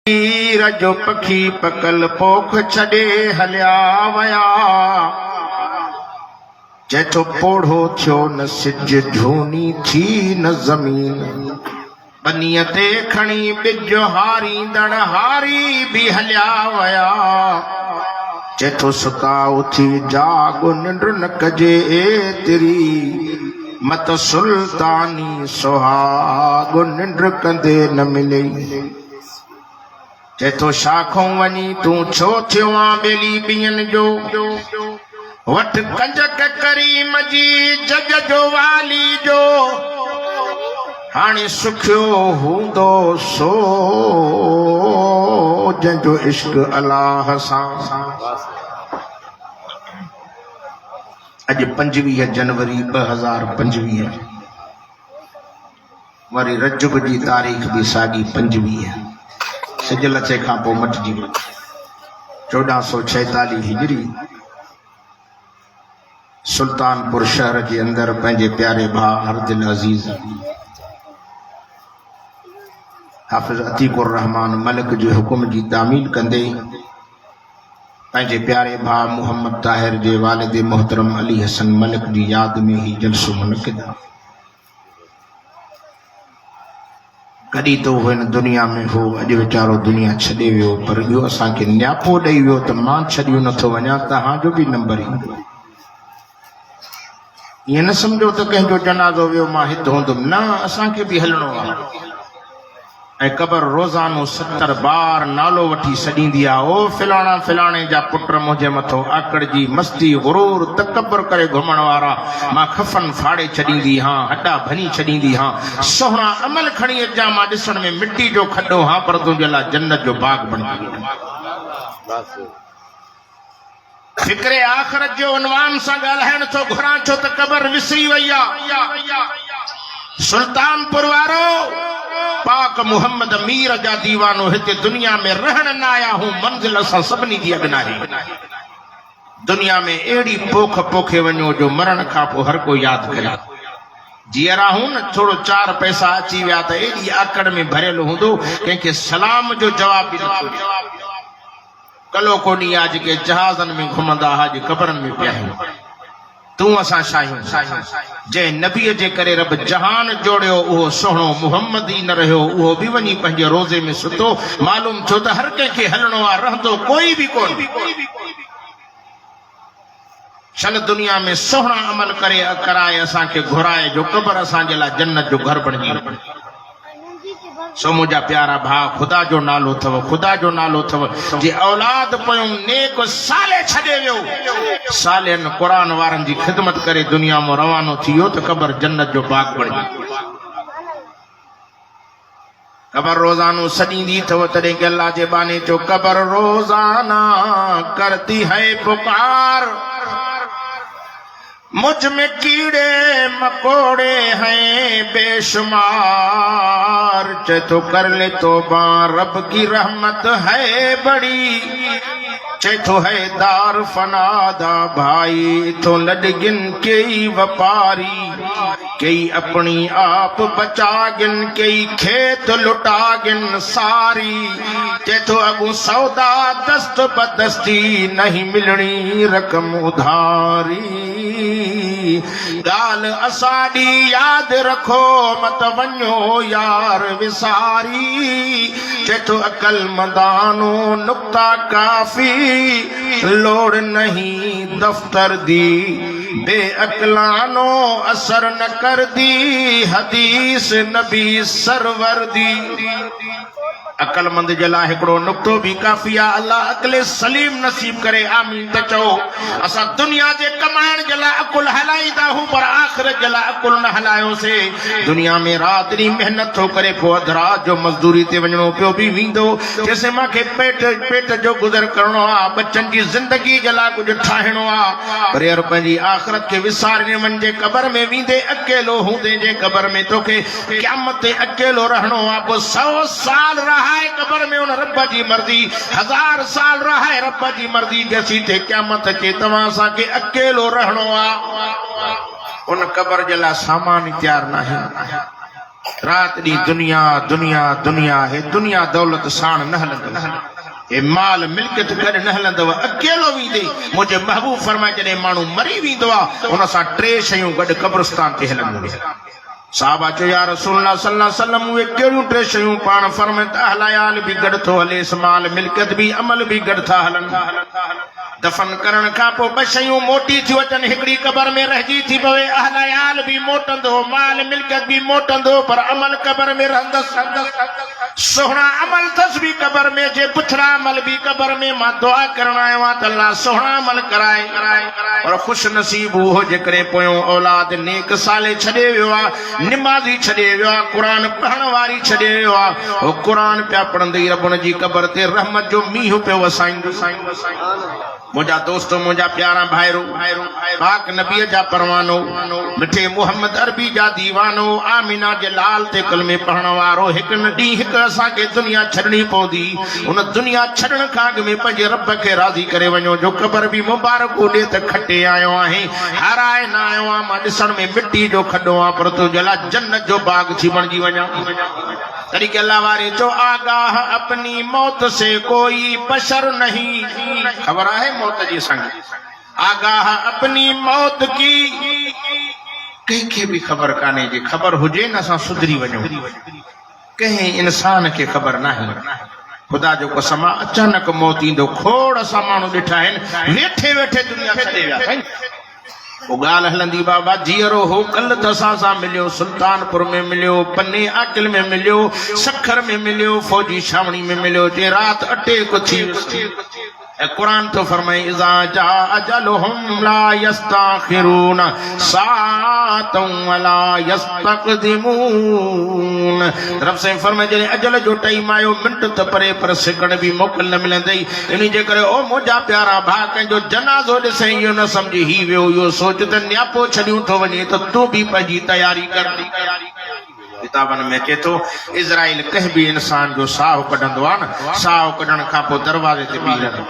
तीर जो पखी पकल पोख छॾे हलिया वया। चेतो पोढ़ो थियो न सिज झूनी थी न ज़मीन। बनीअ ते खणी ॿिज हारींदड़ हारी भी हलिया वया। चेतो सुता उथी जाग निंड न कजे एतिरी। मत सुल्तानी सुहाग निंड कंदे न मिले। चेतो शाखों वनी तू छो थियो आ बेली बियन जो। वठ कंजक करीम जी जग जो वाली जो। हाणे सुखियो हूंदो सो जंहिंजो इश्क अल्लाह सां। अॼु 25 जनवरी 2025 वरी रजब जी तारीख़ भी साॻी 25 सिज लथे खां पोइ मटिजी वई। 1446 हिजरी सुल्तानपुर शहर के अंदर पंहिंजे प्यारे भाउ हरदिल अज़ीज़ हाफ़िज़ अतीकुर रहमान मलिक जे हुकुम जी तामील कंदे पंहिंजे प्यारे भाउ मोहम्मद ताहिर जे वालिद मोहतरम अली हसन मलिक जी याद में ही जलसो मुनक़िद। कॾहिं तो हिन दुनिया में हो, अॼु वीचारो दुनिया छॾे वियो, पर इहो असांखे न्यापो ॾेई वियो त मां छॾियो नथो वञा, तव्हांजो बि नंबर ईंदो। ईअं न सम्झो त कंहिंजो जनाज़ो वियो मां हिते हूंदुमि, न, असांखे बि हलणो आहे। ऐं क़बर रोज़ानो 70 बार नालो वठी सॾींदी आहे, ओ फिलाणा फिलाणे जा पुट मुंहिंजे मथो आकड़ जी मस्ती गुरूर तकबर करे घुमण वारा। मां खफन फाड़े छॾींदी हां, हॾा भनी छॾींदी हां, सोहणा अमल खणी अचां, मां ॾिसण में मिट्टी जो खॾो हां, पर तुंहिंजे लाइ जन्नत जो बाग बणिजी वेंदो। फिक्रे आख़िरत जो उनवान सां ॻाल्हाइण थो घुरां, छो त क़बर विसरी वई आहे। सुल्तानपुर वारो पाक मोहम्मद मीर जा दीवानो हिते दुनिया में रहण न आया हूं, मंजिल असां सभिनी जी अॻनाही। दुनिया में अहिड़ी पोख पोखे वञो जो मरण खां पोइ हर को यादि करे। जीअरा हूं न, थोरो 4 पैसा अची विया त एॾी आकड़ में भरियल हूंदो, कंहिंखे सलाम जो जवाब बि नथो ॾे। कलो कोनी आहे जेके जहाज़नि में घुमंदा हुआ, जे क़बरनि में पिया आहिनि। तूं असां शाहियूं जंहिं नबीअ जे करे रब जहान जोड़ियो, उहो सोहणो मुहम्मद ई न रहियो, उहो बि वञी पंहिंजे रोज़े में सुतो। मालूम छो त हर कंहिंखे हलणो आहे, रहंदो कोई बि कोन। चल दुनिया में सोहणा अमल करे कराए असांखे घुराए जो क़बर असांजे लाइ जन्नत जो घर बणिजी वञे। सो मुंहिंजा प्यारा भाउ, ख़ुदा जो नालो अथव, ख़ुदा जो नालो अथव। जे औलाद पयूं नेक साले छॾे वियो, सालेन क़ुरान वारनि जी ख़िदमत करे दुनिया में रवानो थी वियो त क़बर जन्नत जो बाग बणिजी। क़बर रोज़ानो सॾींदी अथव, तॾहिं के अल्लाह जे बाने चो क़बर रोज़ाना करती है पुकार। मुझ में कीड़े मकोड़े हैं बेशुमार। चेतो कर ले तौबा, रब की रहमत है बड़ी। चेतो है दार फनादा भाई, तो लडगिन कई व्यापारी। कई अपनी आप बचागिन, कई खेत लुटागिन सारी। चेतो अगू सौदा दस्त बदस्ती, नहीं मिलनी रकम उधारी। गाल असाडी याद रखो, मत वञो यार विसारी। चेतो अकल मदानो नुक्ता काफी, लोड़ नहीं दफ्तर दी। बेअकलानो असर न कर दी, हदीस नबी सरवर दी। अकलमंद जे लाइ हिकिड़ो नुक्तो भी काफ़ी आहे। अल्लाह अकले सलीम नसीब करे, आमीन त चओ। असां दुनिया जे कमाइण जे लाइ अकुल हलाईंदा हूं, पर आख़िरत जे लाइ अकुल न हलायोसीं। दुनिया में रात ॾींहुं महिनत थो करे, पोइ अधु रात जो मज़दूरी ते वञणो पियो बि वेंदो। जैसे मूंखे पेट जो गुज़र करणो आहे, बच्चनि जी ज़िंदगी जे लाइ कुझु ठाहिणो आहे, पर यार पंहिंजी आख़िरत खे विसारे वञे। क़बर में वेंदे अकेलो हूंदे, जे क़बर में तोखे क़यामत ते अकेलो रहणो आहे। पोइ 100 साल रहाए क़बर में उन रब जी मर्ज़ी, 1000 साल रहाए रब जी मर्ज़ी। जैसी थे क़यामत के तव्हां असांखे अकेलो रहणो आहे। उन क़बर जे लाइ सामान तैयार न आहे। रात दी दुनिया दुनिया दुनिया है दुनिया दौलत साण न हलंदो ए माल मिल्कियत गड न हलंदो अकेलो वींदे मुझे महबूब फरमाए जॾहिं माण्हू मरी वेंदो आहे उन सां टे शयूं गॾु कब्रिस्तान ते हलंदियूं साहबा चयो या रसूलल्लाह सल्लल्लाहु अलैहि वसल्लम उहे कहिड़ियूं टे शयूं पाण फरमाए त हलायाल बि गॾु थो हलेसि माल मिल्कियत बि अमल बि गॾु था हलनि दफन करण खां पोइ ॿ शयूं मोटी थियूं अचनि हिकिड़ी क़बर में रहिजी थी पवे अहलायाल बि मोटंदो माल मिल्कियत बि मोटंदो पर अमल क़बर में रहंदसि सुहिणा अमल अथसि बि क़बर में जे पुथड़ा अमल बि क़बर में मां दुआ करण आयो आहियां त अल्लाह सुहिणा अमल कराए और ख़ुशि नसीब उहो जेकॾहिं पोयों औलाद नेक साले छॾे वियो आहे निमाज़ी छॾे वियो आहे क़ुर पढ़ण वारी छॾे वियो आहे उहो क़ुर पिया पढ़ंदे रब जी क़बर ते रहमत जो मींहुं पियो वसाईंदो मुझा दोस्तों मुझा प्यारा भाईरो पाक नबी जा परवानो मिठे मोहम्मद अरबी जा दीवानो आमिना जे लाल ते कलमे पढ़ण वारो हिकु न ॾींहुं हिकु असांखे दुनिया छॾणी पवंदी उन दुनिया छॾण खां अॻु में पंहिंजे रब खे राज़ी करे वञो जो क़बर बि मुबारक ॾे त खटे आयो आहे हाराए न आयो आहियां मां ॾिसण में मिट्टी जो खॾो आहे पर तुंहिंजे लाइ जन्नत जो बाग थी बणिजी वञा तॾहिं के अल्लाह वारे चयो आगाह अपनी मौत से कोई बशर नहीं ख़बर आहे मौत जी संग आगाह अपनी मौत की कंहिंखे बि ख़बर कान्हे जे ख़बर हुजे न असां सुधरी वञूं कंहिं इंसान खे ख़बर नाहे ख़ुदा जो कसम आहे अचानक मौत ईंदो खोड़ असां माण्हू ॾिठा आहिनि वेठे वेठे दुनिया छॾे विया साईं वो ॻाल्हि हलंदी बाबा जीअरो हो कल्ह त असां सां मिलियो सुल्तानपुर में मिलियो पन्ने आकिल में मिलियो सखर में मिलियो फौजी छावनी में मिलियो जे रात अटेक थी कुरान तो फरमाए इज़ा जा अजलहुम ला यस्ताखिरून साअतन वला यस्तक़दिमून रब से फरमाए जॾहिं अजल जो टाइम आयो मिंट त परे पर सेकंड बि मोकल न मिलंदई इन जे करे ओ मुंहिंजा प्यारा भाउ कंहिंजो जनाज़ो ॾिसे इहो न सम्झी ही वियो इहो सोच त न्यापो छॾियूं थो वञे त तूं बि पंहिंजी तयारी कर किताबनि में अचे थो इज़राइल कंहिं बि इंसान जो साहु कढंदो आहे न साहु कढण खां पोइ दरवाज़े ते बीहंदो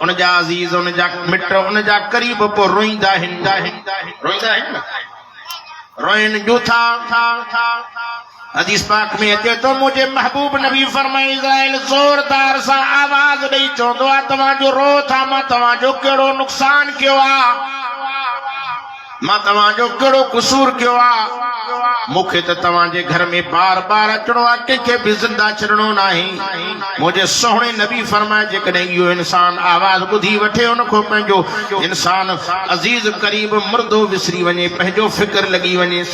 उनजा अज़ीज़ उनजा मिट उनजा करीब पोइ रोईंदा आहिनि न रोइन जो था हदीस पाक में अचे तो मुझे महबूब नबी फरमाए इज़राइल ज़ोरदार सां आवाज़ ॾेई चवंदो आहे तव्हांजो रो था मां तव्हांजो कहिड़ो नुक़सान कयो आहे मां तव्हांजो कहिड़ो क़सूर कयो आहे मूंखे त तव्हांजे घर में बार बार अचणो आहे कंहिंखे बि ज़िंदा छॾणो नाहे मुंहिंजे सोहणे नबी फरमाए जेकॾहिं इहो इंसान आवाज़ ॿुधी वठे उनखां पंहिंजो इंसान अज़ीज़ करीब मुर्दो विसरी वञे पंहिंजो फ़िक्र लॻी वञे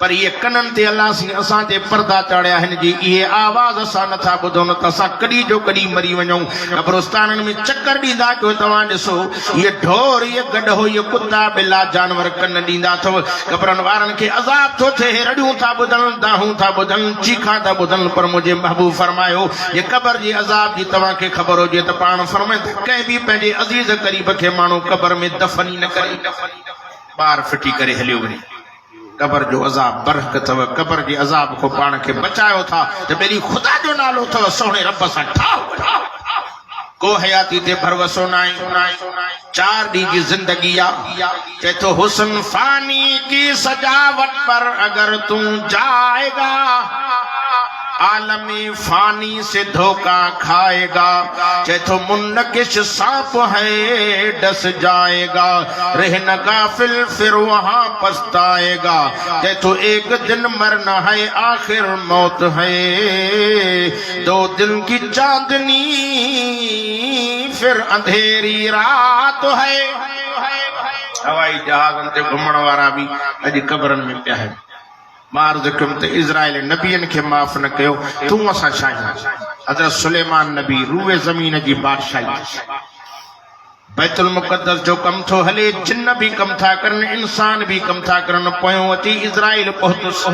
पर इहे कननि ते अलाह असां ते पर्दा चाढ़िया आहिनि जी इहे आवाज़ असां नथा ॿुधूं न त असां कॾहिं जो कॾहिं मरी वञूं कब्रिस्ताननि में चकर ॾींदा कयो तव्हां ॾिसो इहे ढोर इहे गॾो इहे कुता ॿिला जानवर कन ॾींदा अथव क़बरनि वारनि खे अज़ाब थो थिए रड़ियूं था ॿुधनि दाहूं था ॿुधनि चीखा था ॿुधनि पर मुंहिंजे महबूब फरमायो जे क़बर जी अज़ाब जी तव्हांखे ख़बर हुजे त पाण फरमाए त कंहिं बि पंहिंजे अज़ीज़ क़रीब खे माण्हू क़बर में दफ़न ई न करे ॿार फिटी करे हलियो वञे कबर जो अज़ाब बरक अथव कबर जे अज़ाब को पाण खे बचायो था त पहिरीं ख़ुदा जो नालो अथव सोणे रब सां ठाहो को हयाती ते भरवसो न आहे 4 ॾींहं जी ज़िंदगी आहे चए थो हुस्न फानी की सजावट पर अगर तू जाएगा आलमी फानी से धोखा खाएगा चाहे तो मुन्नकिश सांप है डस जाएगा रहना गाफिल फिर वहां पछताएगा चाहे तो एक दिन मरना है आखिर मौत है 2 दिन की चांदनी फिर अंधेरी रात है हवाई जहाज़न ते घुमण वारा भी अॼु क़बरनि में पिया आहिनि मार्ज़ कम ते इज़राइल नबियन के माफ़ न कयो तू असां छाहियूं हज़रत सुलेमान नबी रूए ज़मीन जी बादशाही बैतुल मुक़द्दस जो कम थो हले जिन्न भी कम था करन इंसान भी कम था करन पोयों अची इज़राइल पहुतुस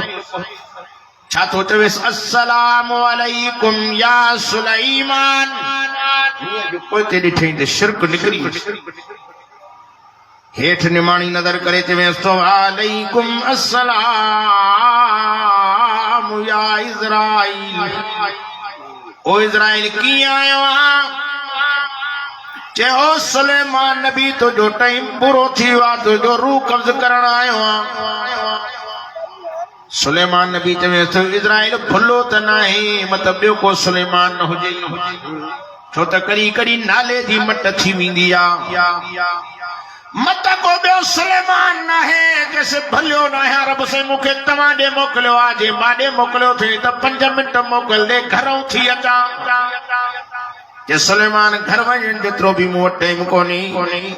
छा थो चवेसि अस्सलामु अलैकुम या सुलेमान जो पोइते ॾिठई त शिरक निकिरी हेठ निमाणी नजर करे चवेसि तो वालेकुम अस्सलाम या इज़राइल ओ इज़राइल कीअं आयो आहे चयो सुलेमान नबी तुंहिंजो टाइम पूरो थी वियो आहे तुंहिंजो रूह कब्ज़ करण आयो आहे सुलेमान नबी चवे तो इज़राइल भुलो त नाहे मतलब ॿियो को सुलेमान न हुजे छो त कड़ी कड़ी नाले जी मट थी वेंदी आ मत को ॿियो सुलेमान न है जैसे भलियो न है रब से मूंखे तव्हां ॾे मोकिलियो आहे जे मां ॾे मोकिलियो थी त 5 मिंट मोकिल दे घरों थी अचां जे सुलेमान घर वञण जेतिरो बि मूं वटि टाइम कोन्हे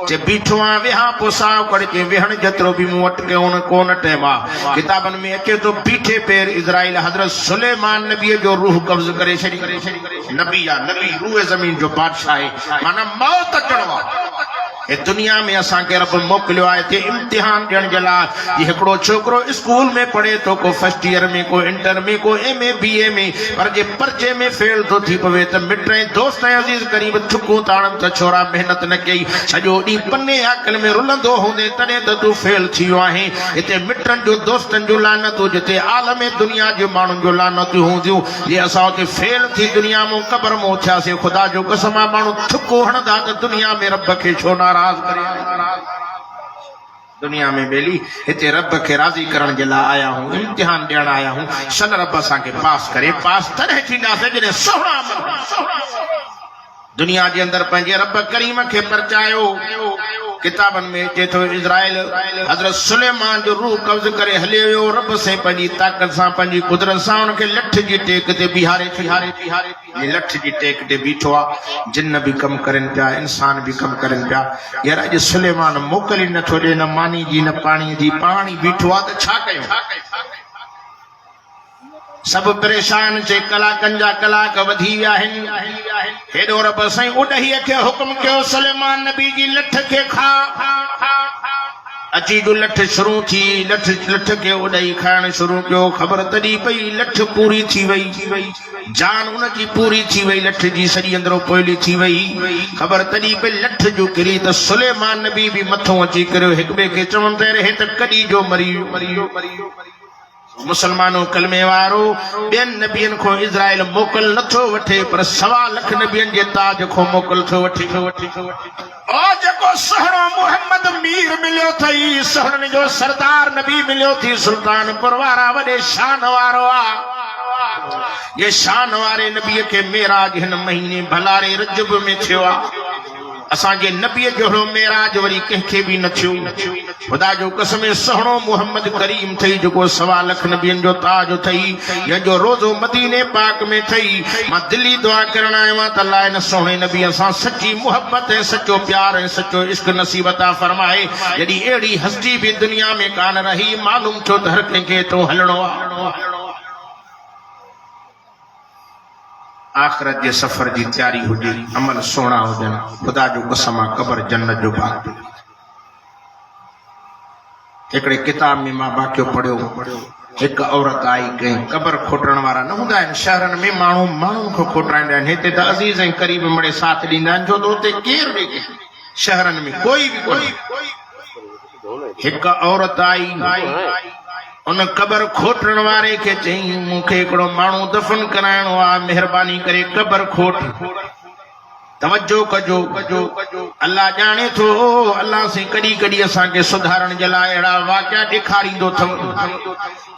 जे बीठो आहे विहा पोइ साहु करे जे विहण जेतिरो बि मूं वटि कोन टाइम आहे किताबनि में अचे थो बीठे पैर इज़राइल हज़रत सुलेमान नबीअ जो रूह कब्ज़ करे छॾी नबी आहे नबी रूह ज़मीन जो बादशाह आहे माना मौत अचणो आहे ए दुनिया में असां के रब मोकिलियो आहे ते इम्तिहान ॾियण जे लाइ ये हिकिड़ो छोकिरो स्कूल में पढ़े थो को फर्स्ट ईयर में को इंटर में को MA BA में पर जे पर्चे में फेल थो थी पवे त मिट ऐं दोस्त ऐं अज़ीज़ करीब थुकूं ताणनि त छोरा महिनत न कई सॼो ॾींहुं पने आकल में रुलंदो हूंदे तॾहिं त तूं फेल थी वियो आहे हिते मिटनि जो दोस्तनि जो लानतूं जिते आलम दुनिया जे माण्हुनि जो लानतूं हूंदियूं जे असां हुते फेल थी दुनिया में क़बर में उथियासीं ख़ुदा जो कसम आहे माण्हू थुको हणंदा त दुनिया में रब खे छो नाराज़ करे दुनिया में बेली हिते रब के राज़ी करण जे लाइ आया हूं इम्तिहान ॾियण आया हूं शन रब असांखे पास करे पास तॾहिं थींदासीं जॾहिं सोहणा दुनिया जे अंदर पंहिंजे रब करीम खे परचायो किताबनि में अचे थो इज़राइल हज़रत सुलेमान जो रूह कब्ज़ करे हले वियो रब से पंहिंजी ताक़त सां पंहिंजी कुदरत सां हुनखे लठ जी टेक ते बीहारे लठ जी टेक ते बीठो आहे जिन भी कम करनि पिया इंसान भी कम करनि पिया यार अॼु सुलेमान मोकल ई नथो ॾे न मानी जी न पाणी जी पाणी बीठो आहे त छा कयूं सब परेशान चे कलाकनि जा कलाक वधी विया आहिनि हेॾो रब साईं उॾहीअ खे हुकुम कयो सुलेमान नबी जी लठ खे खा अची जो लठ शुरू थी लठ के उॾाई खाइण शुरू कयो ख़बर तॾहिं पई लठ पूरी थी वई जान उन जी पूरी थी वई लठ जी सॼी अंदरो पोइली थी वई ख़बर तॾहिं पई लठ जो किरी त सुलेमान नबी भी मथों अची करियो हिक ॿिए खे चवंदे रहे त कॾहिं जो मरी मुसलमानों कलमे वारो ॿियनि नबियनि खां इज़राइल मोकल नथो वठे पर 1.25 लख नबियनि जे ताज खां मोकल थो वठी ओ जेको सहणो मोहम्मद मीर मिलियो थई सहणनि जो सरदार नबी मिलियो थी सुल्तानपुर वारा वॾे शान वारो आहे ये शान वारे नबीअ खे मेराज हिन महीने भलारे रजब में थियो आहे असांजे नबीअ जहिड़ो मेराज वरी कंहिंखे बि न थियो ख़ुदा जो कसम सहणो मोहम्मद करीम थई जेको 1.25 लख नबियनि जो ताज थई जंहिंजो रोज़ो मदीने पाक में थई मां दिली दुआ करण आयो आहियां त अल्लाह इन सोहणे नबीअ सां सची मोहब्बत ऐं सचो प्यार ऐं सचो इश्क नसीब अता फरमाए जॾहिं अहिड़ी हस्ती बि दुनिया में कान रही मालूम थियो त हर कंहिंखे तो हलणो आहे आखिरत जे सफर जी तैयारी हुजे अमल सोना हुजन खुदा जो कसम आहे कब्र जन्नत जो बाग हिकिड़े किताब में मां वाक़ियो पढ़ियो एक औरत आई कहीं कब्र खोटण वारा न हूंदा आहिनि शहरनि में माण्हुनि खे खोटाईंदा आहिनि हिते त अज़ीज़ ऐं करीब मिड़े साथ ॾींदा आहिनि छो त हुते केरु ॾे शहरनि में कोई बि कोन्हे हिक औरत आई उन कब्र खोटण वारे के चई मूंखे हिकिड़ो माण्हू दफ़न कराइणो आहे महिरबानी करे कब्र खोट तवज्जो कजो अल्लाह जाने थो अल्लाह से कड़ी कड़ी असांखे सुधारण जे लाइ अहिड़ा वाक़िया ॾेखारींदो अथव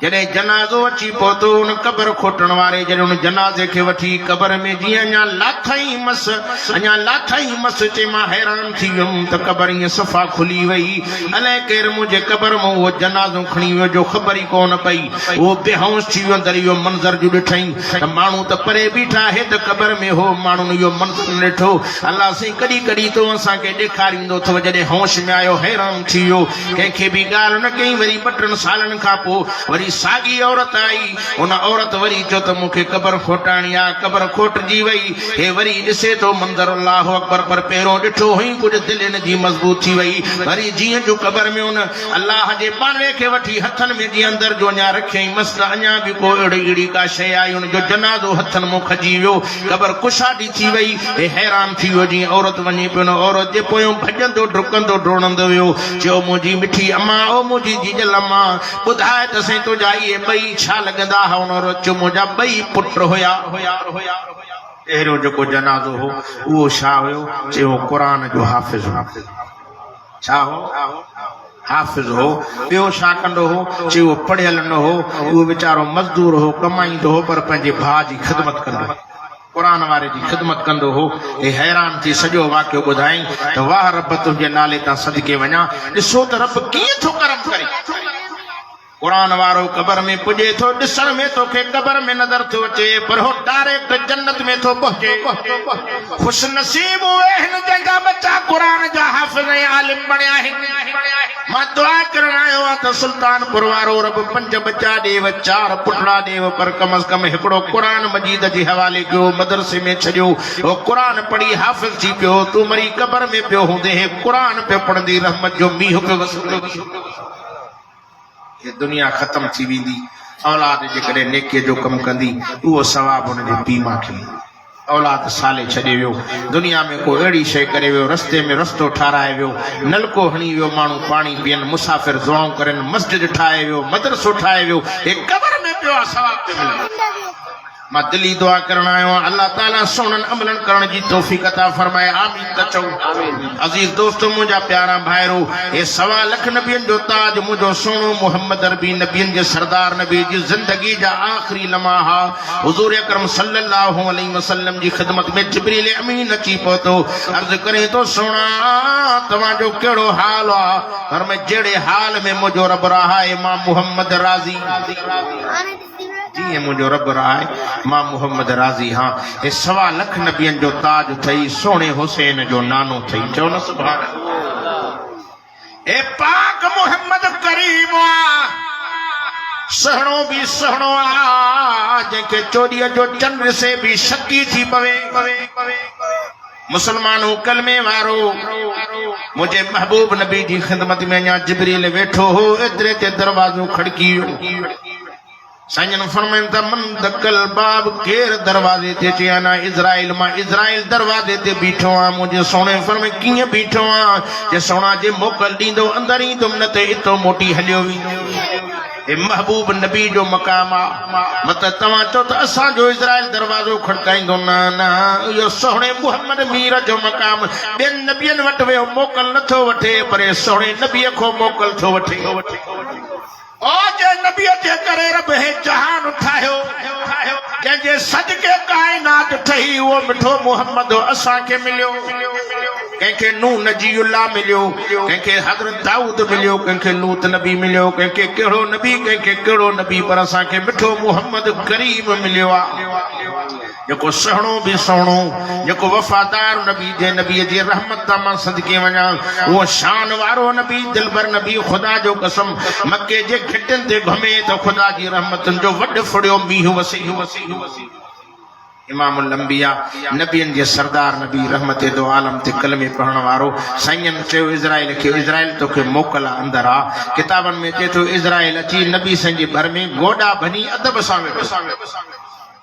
जॾहिं जनाज़ो अची पहुतो उन कब्र खोटण वारे जॾहिं उन जनाज़े खे वठी कब्र में जीअं अञा लाथई मस चई मां हैरान थी वियुमि त कब्र ईअं सफ़ा खुली वई अलाए केरु मुंहिंजे कब्र मां उहो जनाज़ो खणी वियो जो ख़बर ई कोन पई उहो बेहोश थी वियो अंदरि इहो मंज़र जो ॾिठई त माण्हू त परे बीठा आहे त कब्र में हो माण्हुनि इहो मंज़र न ॾिठो अल्लाह से कड़ी कड़ी तो असांखे ॾेखारींदो अथव जॾहिं होश में आयो हैरान थी वियो कंहिंखे बि ॻाल्हि न कई वरी 2-3 सालनि खां पोइ वरी साॻी औरत आई उन औरत वरी चयो त मूंखे कब्र खोटाणी आहे कब्र खोटजी वई हे वरी ॾिसे थो मंदर अल्लाह अकबर पर पहिरों ॾिठो हुई कुझु दिलि हिन जी मज़बूत थी वई वरी जीअं जो कब्र में उन अल्लाह जे पाणे खे वठी हथनि में जीअं अंदरि जो अञा रखियईं मस्त अञा बि को अहिड़ी का शइ आई हुनजो जनाज़ो हथनि मां खजी वियो कब्र कुशादी थी वई हे हैरान थी वियो जीअं औरत वञे पियो न औरत जे पोयों भॼंदो डुकंदो डोड़ंदो वियो चयो मुंहिंजी मिठी अम्मा ओ मुंहिंजी जीजल अम्मा ॿुधाए त साईं तुंहिंजा इहे ॿई छा लॻंदा हुआ उन औरत चयो मुंहिंजा ॿई पुट हुया अहिड़ो जेको जनाज़ो हो उहो छा हुयो चयो क़ुरान जो हाफ़िज़ छा हो हाफ़िज़ हो ॿियो छा कंदो हो चई उहो पढ़ियल न हो उहो वीचारो मज़दूर हो कमाईंदो हो पर पंहिंजे भाउ जी ख़िदमत कंदो हो क़ुरान वारे जी ख़िदमत कंदो हो हे हैरान थी सॼो वाक़ियो ॿुधाई त वाह रब तुंहिंजे नाले तां सदके वञा ॾिसो त रब कीअं थो करम करे क़ुरान वारो क़बर में पुॼे थो ॾिसण में तोखे क़बर में नज़र थो अचे पर हो डायरेक्ट जन्नत में थो पहुचे ख़ुशि नसीब उहे आहिनि जंहिंजा बच्चा क़ुरान जा हाफ़िज़ ऐं आलिम बणिया आहिनि मां दुआ करण आयो आहियां त सुल्तानपुर वारो रब 5 बच्चा ॾेव 4 पुटड़ा ॾेव पर कम अज़ कम हिकिड़ो क़ुरान मजीद जे हवाले कयो मदरसे में छॾियो हो क़ुरान पढ़ी हाफ़िज़ थी पियो तूं मरी क़बर में पियो हूंदे हे क़ुरान पियो पढ़ंदी रहमत जो मींहुं पियो वसंदो ये दुनिया ख़त्म थी वेंदी औलाद जेकॾहिं नेकीअ जो कमु कंदी उहो सवाबु हुनजे पीउ माउ खे औलाद साले छॾे वियो दुनिया में को अहिड़ी शइ करे वियो रस्ते में रस्तो ठाराए वियो नलको हणी वियो माण्हू पाणी पीअनि मुसाफ़िर दुआऊं करनि मस्जिद ठाहे वियो मदरसो ठाहे वियो हे क़बर में पियो आहे सवाब पियो मिले मां दिली दुआ करण आयो आहियां अल्लाह ताला सुहिणनि अमलनि करण जी तौफ़ीक़ अता फरमाए आमीन त चओ अज़ीज़ दोस्तो मुंहिंजा प्यारा भाइरो हे 1.25 लख नबियनि जो ताज मुंहिंजो सुहिणो मोहम्मद अरबी नबियनि जे सरदार नबी जी ज़िंदगी जा आख़िरी लम्हा हुज़ूर अकरम सल्लल्लाहु अलैहि वसल्लम जी ख़िदमत में जिब्रील अमीन अची पहुतो अर्ज़ करे थो सुहिणा तव्हांजो कहिड़ो हाल आहे पर मैं जहिड़े हाल में मुंहिंजो रब रहाए मां मोहम्मद राज़ी जी मुझो रब राय मां मोहम्मद राज़ी हाँ ये 1.25 लख नबियन जो ताज थई सोने हुसैन जो नानो थई चो न सुभान ए पाक मोहम्मद करीम सहणो भी सहणो आ जेके चोरीअ जो चंद्र से भी शकी थी पवे मुसलमानों कलमे वारो मुझे महबूब नबी जी खिदमत में अञा जिब्रील वेठो हो एतिरे ते दरवाज़ो खड़की साईं फरमाइन त मन दकल बाब केर दरवाजे ते अचे ना इज़राइल मां इज़राइल दरवाजे ते बीठो आ मुझे सोने फरमाए कीअं बीठो आ जे सोना जे मोकल ॾींदो अंदर ईंदुमि न त इतो मोटी हलियो वेंदो महबूब नबी जो मक़ाम आ मत तव्हां चओ त असांजो इज़राइल दरवाज़ो खड़काईंदो न न इहो सोहणे मुहम्मद मीर जो मक़ाम ॿियनि नबियनि वटि वियो मोकल नथो वठे पर सोहणे नबीअ खां मोकल थो वठे ओ जे नबीअ जे करे रब हे जहान ठाहियो जंहिंजे सदके काइनात ठही उहो मिठो मोहम्मद असांखे मिलियो कंहिंखे नूह नजीउल्लाह मिलियो कंहिंखे हज़रत दाऊद मिलियो कंहिंखे लूत नबी मिलियो कंहिंखे कहिड़ो नबी पर असांखे मिठो मोहम्मद करीम मिलियो आहे जेको सहणो भी सहणो जेको वफ़ादार नबी जे रहमत मां सदके वञा उहो शान वारो नबी दिलबर नबी खुदा जो कसम मक्के जे घिटनि ते घुमे त खुदा जी रहमतुनि जो वॾो फुड़ियो मींहुं वसी इमामुल अंबिया नबियनि जे सरदार नबी रहमत दो आलम ते कलमे पढ़ण वारो साईं चयो इज़राइल खे इज़राइल तोखे मोकल आहे अंदर आहे किताबनि में चए थो इज़राइल अची नबी साईं जे घर में गोॾा भनी अदब सां वेठो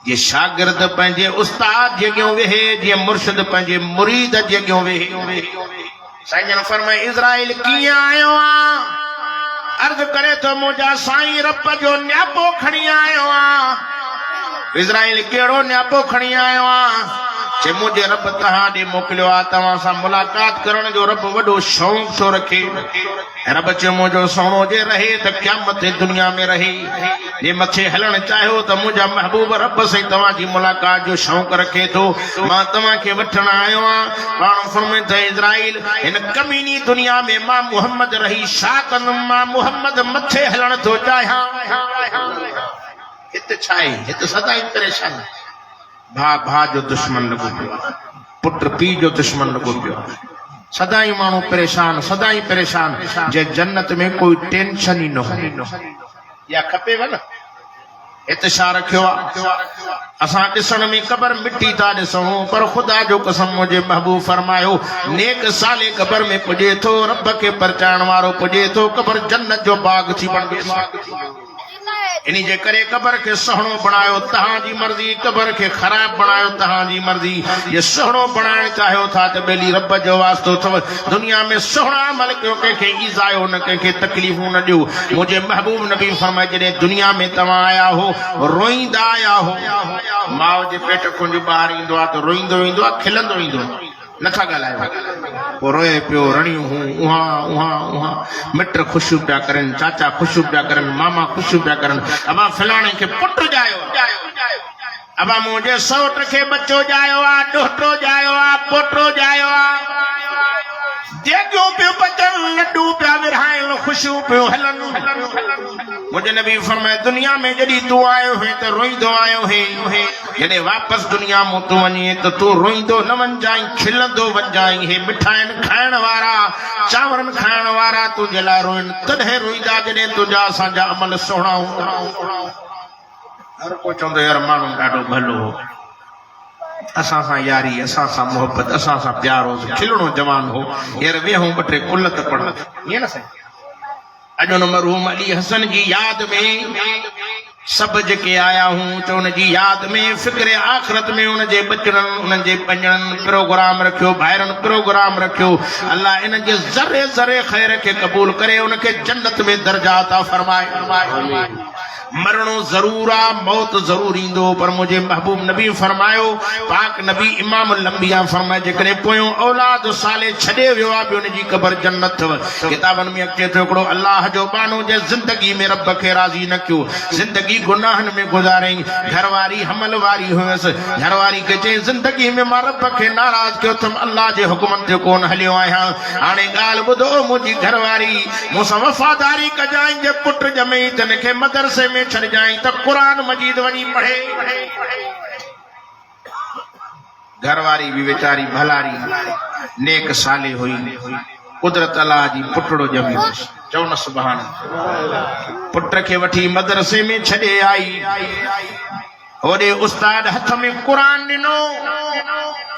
ये शागिर्द पंहिंजे उस्ताद जे अॻियां वेहे जीअं मुर्शिद पंहिंजे मुरीद जे अॻियां वेहे साईं फरमाए इज़राइल कीअं आयो आहे अर्ज़ करे थो मुंहिंजा साईं रब जो न्यापो खणी आयो आहे इज़राइल कहिड़ो न्यापो खणी आयो आहे चे मुझे रब तहां ॾे मोकिलियो आहे तव्हां सां मुलाक़ात करण जो रब वॾो शौक़ थो रखे रब चयो मुंहिंजो सोनो जे रहे त क़यामत दुनिया में रहे जे मथे हलण चाहियो त मुंहिंजा महबूब रब सां तव्हांजी मुलाक़ात जो शौक़ रखे थो मां तव्हांखे वठण आयो आहियां पाण फरमाए त इज़राइल हिन कमीनी दुनिया में मां मोहम्मद रही छा कंदुमि मां मोहम्मद मथे हलण थो चाहियां हिते छा आहे हिते सदाई परेशान भा जो दुश्मन लॻो पियो आहे पुट पीउ जो दुश्मन लॻो पियो आहे सदाई माण्हू सदाई परेशान जे जन्नत में कोई टेंशन ही न हो या खपेव न हिते छा रखियो आहे असां ॾिसण में क़बर मिटी था ॾिसूं पर ख़ुदा जो कसम मुंहिंजे महबूब फरमायो नेक साले क़बर में पुॼे थो रब खे परचाइण वारो पुॼे थो क़बर जन्नत जो बाग थी बणिजे इन्ही जे करे क़बर के सहणो बनायो तहांजी मर्जी क़बर के खराब बनायो तहांजी मर्जी ये सहणो बनाइण चाहियो था त बेली रब जो वास्तो अथव दुनिया में सहणा अमल कयो कंहिंखे ईज़ायो न कंहिंखे तकलीफ़ूं न ॾियो मुंहिंजे महबूब नबी फरमाए जॾहिं दुनिया में तव्हां आया हो रोईंदा आया हो माउ जे पेट खुंज ॿाहिरि ईंदो आहे त रोईंदो ईंदो आहे खिलंदो ईंदो नथा ॻाल्हायो वो रोए पियो रणियूं हूं उहाँ उहाँ उहाँ मिट खुशियूं पिया करनि चाचा खुशियूं पिया करनि मामा खुशियूं पिया करनि अबा फलाणे खे पुट ॼायो अबा मुंहिंजे सौट खे बच्चो ॼायो आहे ॾोहिटो ॼायो आहे पोटो ॼायो आहे देगियूं पियूं पचनि लड्डू पिया विरहाइनि खुशियूं पियूं हलनि मुंहिंजे नबी फरमाए दुनिया में जॾहिं तूं आयो हुए त रोईंदो आयो हुए जॾहिं वापसि दुनिया मूं तूं वञे त तूं रोईंदो न वञजांइ खिलंदो वञजांइ हे मिठाइनि खाइण वारा चांवरनि खाइण वारा तुंहिंजे लाइ रोइनि तॾहिं रोईंदा जॾहिं तुंहिंजा असांजा अमल सुहिणा हूंदा हर को चवंदो यार माण्हू ॾाढो भलो हो असां सां यारी असां सां मोहब्बत असां सां प्यार हो खिलणो जवान हो यार वेहूं ॿ टे कुल त पढ़ ईअं न साईं अॼु हुन मरहूम अली हसन जी यादि में सभु जेके आया हूं त हुन जी यादि में फिक्र आख़िरत में हुनजे बचड़नि हुननि जे पंजणनि प्रोग्राम रखियो ॿाहिरनि प्रोग्राम रखियो अल्लाह इन जे ज़रे ज़रे ख़ैर खे क़बूल करे हुनखे जन्नत में दर्जा अता फरमाए मरणो ज़रूर आहे मौत ज़रूर ईंदो पर मुंहिंजे महबूब नबी फरमायो पाक नबी इमाम लंबिया फरमाए जेकॾहिं पोयों औलाद साले छॾे वियो आहे ॿियो हुनजी क़बर जन्नत अथव किताबनि में अचे थो हिकिड़ो अल्लाह जो बानो जे ज़िंदगी में रब खे राज़ी न कयो ज़िंदगी गुनाहनि में गुज़ारियईं घरवारी हमल वारी हुयसि घरवारी खे चई ज़िंदगी में मां रब खे नाराज़ कयो अथमि अल्लाह जे हुकुमनि ते कोन हलियो आहियां हाणे ॻाल्हि ॿुधो मुंहिंजी घरवारी मूंसां वफ़ादारी कजांइ जे पुट ॼमई त हिनखे मदरसे में छॾ जाए तो कुरान मजीद वनी पढ़े घरवारी भी बेचारी भलारी नेक साले हुई कुदरत अल्लाह जी पुटड़ो जमी चौन सुभान पुट के वठी मदरसे में छड़े आई ओडे उस्ताद हथ में कुरान दिनो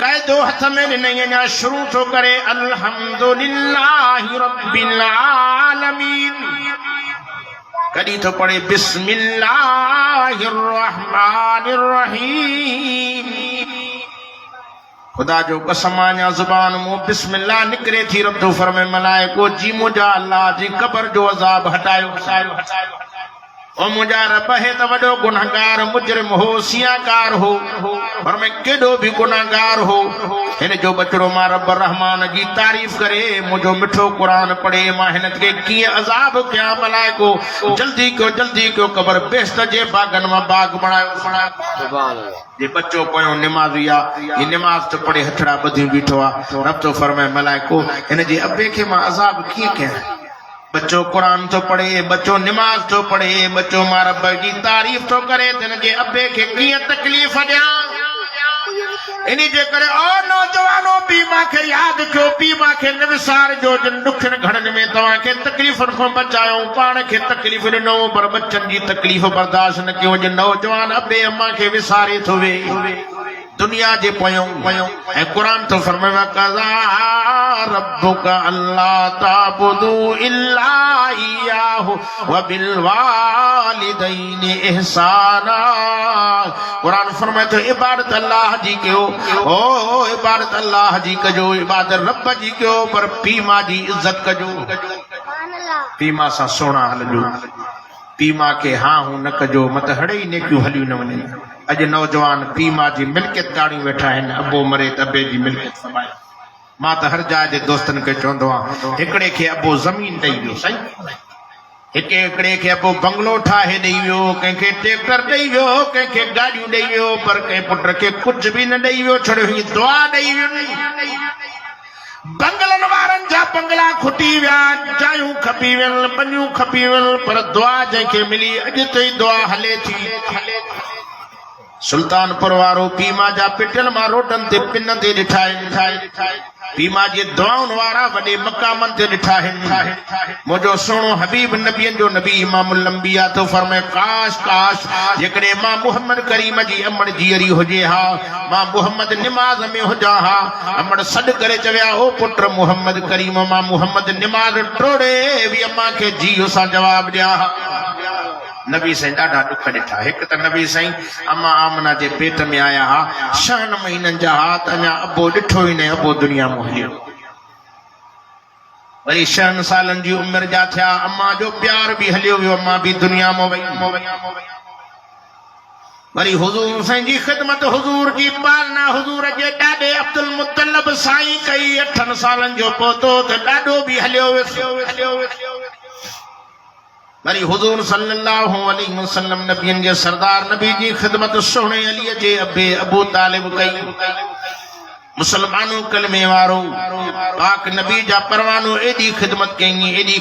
कायदो हथ में ॾिनई शुरू तो करे अल्हम्दुलिल्लाहि रब्बिल आलमीन कदी तो पढ़े बिस्मिल्लाहिर रहमानिर रहीम खुदा जो कसम आया जुबान मो बिस्मिल्लाह निकरे थी रब तो फरमाए मलाइको जी मुझा अल्लाह जी कब्र जो अजाब हटायो ओ मुझा रब है तो वडो गुनाहगार मुजरिम हो सियाकार हो पर मैं केडो भी गुनाहगार हो इन जो बचड़ो मां रब रहमान जी तारीफ करे मुझो मिठो कुरान पढ़े मां हिन के किए अजाब क्या मलाइको जल्दी क्यों कब्र बेस्त जे बागन में बाग बनायो सुभान अल्लाह ये बच्चो पयो नमाज़ी आ ये नमाज तो पढ़े हथड़ा बधी बीठो आ रब तो फरमाए मलाइको इन जे अबे के मां अजाब किए के बच्चो कुरान तो पढ़े बच्चो नमाज तो पढ़े बच्चो मां रब की तारीफ तो करे तिन जे अबे के किए तकलीफ दिया इनी जे करे ओ नौजवानों पी मां के याद कयो पी मां के नविसार जो जिन दुखन घड़न में तवा के तकलीफन को बचायो पान के तकलीफ नो पर बच्चन जी तकलीफ बर्दाश्त न कयो जे नौजवान अबे अम्मा के विसारे थो वे दुनिया जे पयो ए कुरान तो फरमाया कज़ा रब्बुका अल्ला ताबुदू इल्ला इय्याहु व बिल वालिदैनि इहसाना कुरान फरमाए तो इबादत अल्लाह जी कयो ओ इबादत अल्लाह जी कजो इबादत रब जी कयो पर पी मां जी इज्जत कजो पी मां सा सोना हलजो पी मां के हाँ हूं न कजो मत हड़ई ने क्यों हलियो न वने अज नौजवान पी मां जी मिल्कियत गाड़ी बैठा है अबो मरे त अबे जी मिल्कियत समाए मां त हर जाए जे दोस्तन के चवंदो आ एकड़े के अबो जमीन दई वियो सही एकड़े के अबो बंगलो ठाहे दई वियो कंहिंखे ट्रैक्टर दई वियो कंहिंखे गाड़ियूं दई वियो पर कंहिं पुट के कुछ भी न दई वियो छड़ो ही दुआ दई वियो बंगलन वारन जा बंगला खुटी विया चायूं खपी वियल बनियूं खपी वियल पर दुआ जंहिंखे मिली अॼु ताईं दुआ हले थी सुल्तानपुर वारो पीमा जा पिटल मां रोडन ते पिन ते ॾिठा पीमा जी दुआउनि वारा वॾे मक़ामनि ते ॾिठा आहिनि मुंहिंजो सुहिणो हबीब नबियनि जो नबी इमाम लंबिया तो फरमाए काश काश जेकॾहिं मां मुहम्मद करीम जी अमड़ जीअरी हुजे हा मां मुहम्मद निमाज़ में हुजां हा अमड़ सॾु करे चविया ओ पुट मुहम्मद करीम मां मुहम्मद निमाज़ टोड़े बि अम्मा खे जीअ सां जवाब ॾियां हा नबी साईं ॾाढा दुख ॾिठा हिकु त नबी साईं अम्मा आमना जे पेट में आया हा 6 महीननि जा हा त अञा अबो ॾिठो ई न अबो दुनिया में हलियो वरी 6 सालनि जी उमिरि जा थिया अम्मा जो प्यार भी हलियो वियो अम्मा भी दुनिया में वई वरी हुजूर साईं जी ख़िदमत हुजूर की पालना हुजूर जे ॾाॾे अब्दुल मुत्तलिब जब साईं कई 8 सालन जो पोतो त ॾाढो बि हलियो वियो वरी हुजूर सल्लल्लाहु अलैहि वसल्लम नबियन जे सरदार नबी जी खिदमत सोने अली जे अबे अबू तालिब कई मुसलमानों कलमे वारो पाक नबी जा परवानो एडी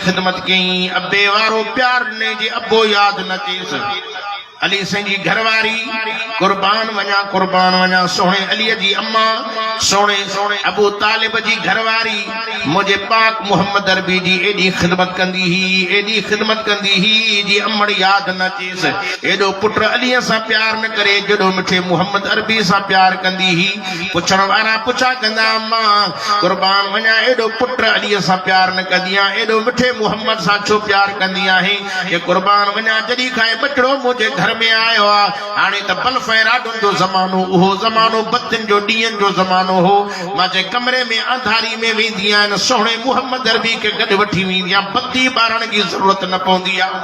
खिदमत कई अबे वारो प्यार ने जे अबो याद न चेस अली संजी घरवारी कुर्बान वञा सोने अली जी अम्मा सोने अबू तालिब जी घरवारी मुझे पाक मोहम्मद अरबी जी एडी खिदमत कंदी ही जी अमड़ याद न चेस एडो पुत्र अली सा प्यार न करे जडो मिठे मोहम्मद अरबी सा प्यार कंदी ही पुछण वारा पुछा कंदा अम्मा कुर्बान वञा एडो पुत्र अली सा प्यार न कंदिया एडो मिठे मोहम्मद सा छो प्यार कंदी आहे ये कुर्बान वञा जडी खाए बचड़ो मुझे घर में आयो हाणे त बल्फ ऐं राडुनि जो ज़मानो उहो ज़मानो बत्तियुनि जो ॾींहंनि जो ज़मानो हो मां जे कमरे में अंधारी में वेंदी आहियां सोणे मोहम्मद अरबी खे गॾु वठी वेंदी आहियां बत्ती ॿारण जी ज़रूरत न पवंदी आहे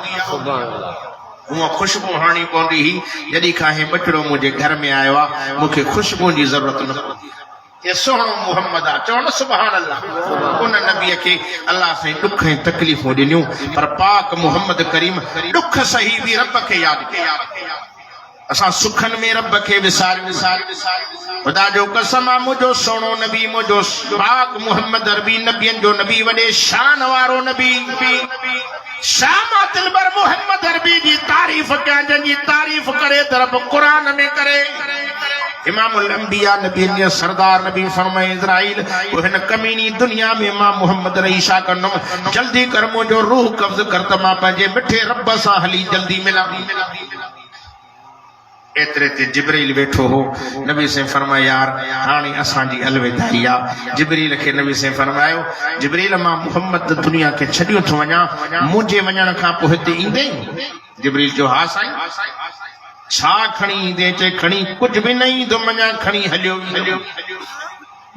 हूअं खुशबू हणी पवंदी हुई जॾहिं खां हे बचड़ो मुंहिंजे घर में आयो आहे मूंखे खुशबू जी ज़रूरत न पवंदी ये सोहणो मोहम्मद आहे चवण सुभान अल्लाह उन नबीअ खे अल्लाह से दुख ऐं तकलीफ़ूं ॾिनियूं पर पाक मोहम्मद करीम दुख सही बि रब खे यादि कयो असां सुखनि में रब खे विसार ख़ुदा जो कसम आहे मुंहिंजो सोहणो नबी मुंहिंजो पाक मोहम्मद अरबी नबियनि जो नबी वॾे शान वारो नबी शामा दिलबर मोहम्मद अरबी जी तारीफ़ कयां जंहिंजी तारीफ़ करे त रब क़ुरान में करे इमामुल अंबिया नबी ने सरदार नबी फरमाए इज़राइल वो हिन कमीनी दुनिया में मां मोहम्मद रईशा कंदुमि जल्दी कर मुंहिंजो रूह कब्ज़ कर त मां पंहिंजे मिठे रब सां हली जल्दी मिलां एतिरे ते जिब्रील वेठो हो नबी से फरमाया यार हाणे असांजी अलविदाई आहे जिब्रील खे नबी से फरमायो जिब्रील मां मोहम्मद दुनिया खे छॾियो थो वञा मुंहिंजे वञण खां पोइ हिते ईंदे जिब्रील जो हा साईं छा खणी ईंदे चए खणी कुझु बि न ईंदो मञा खणी हलियो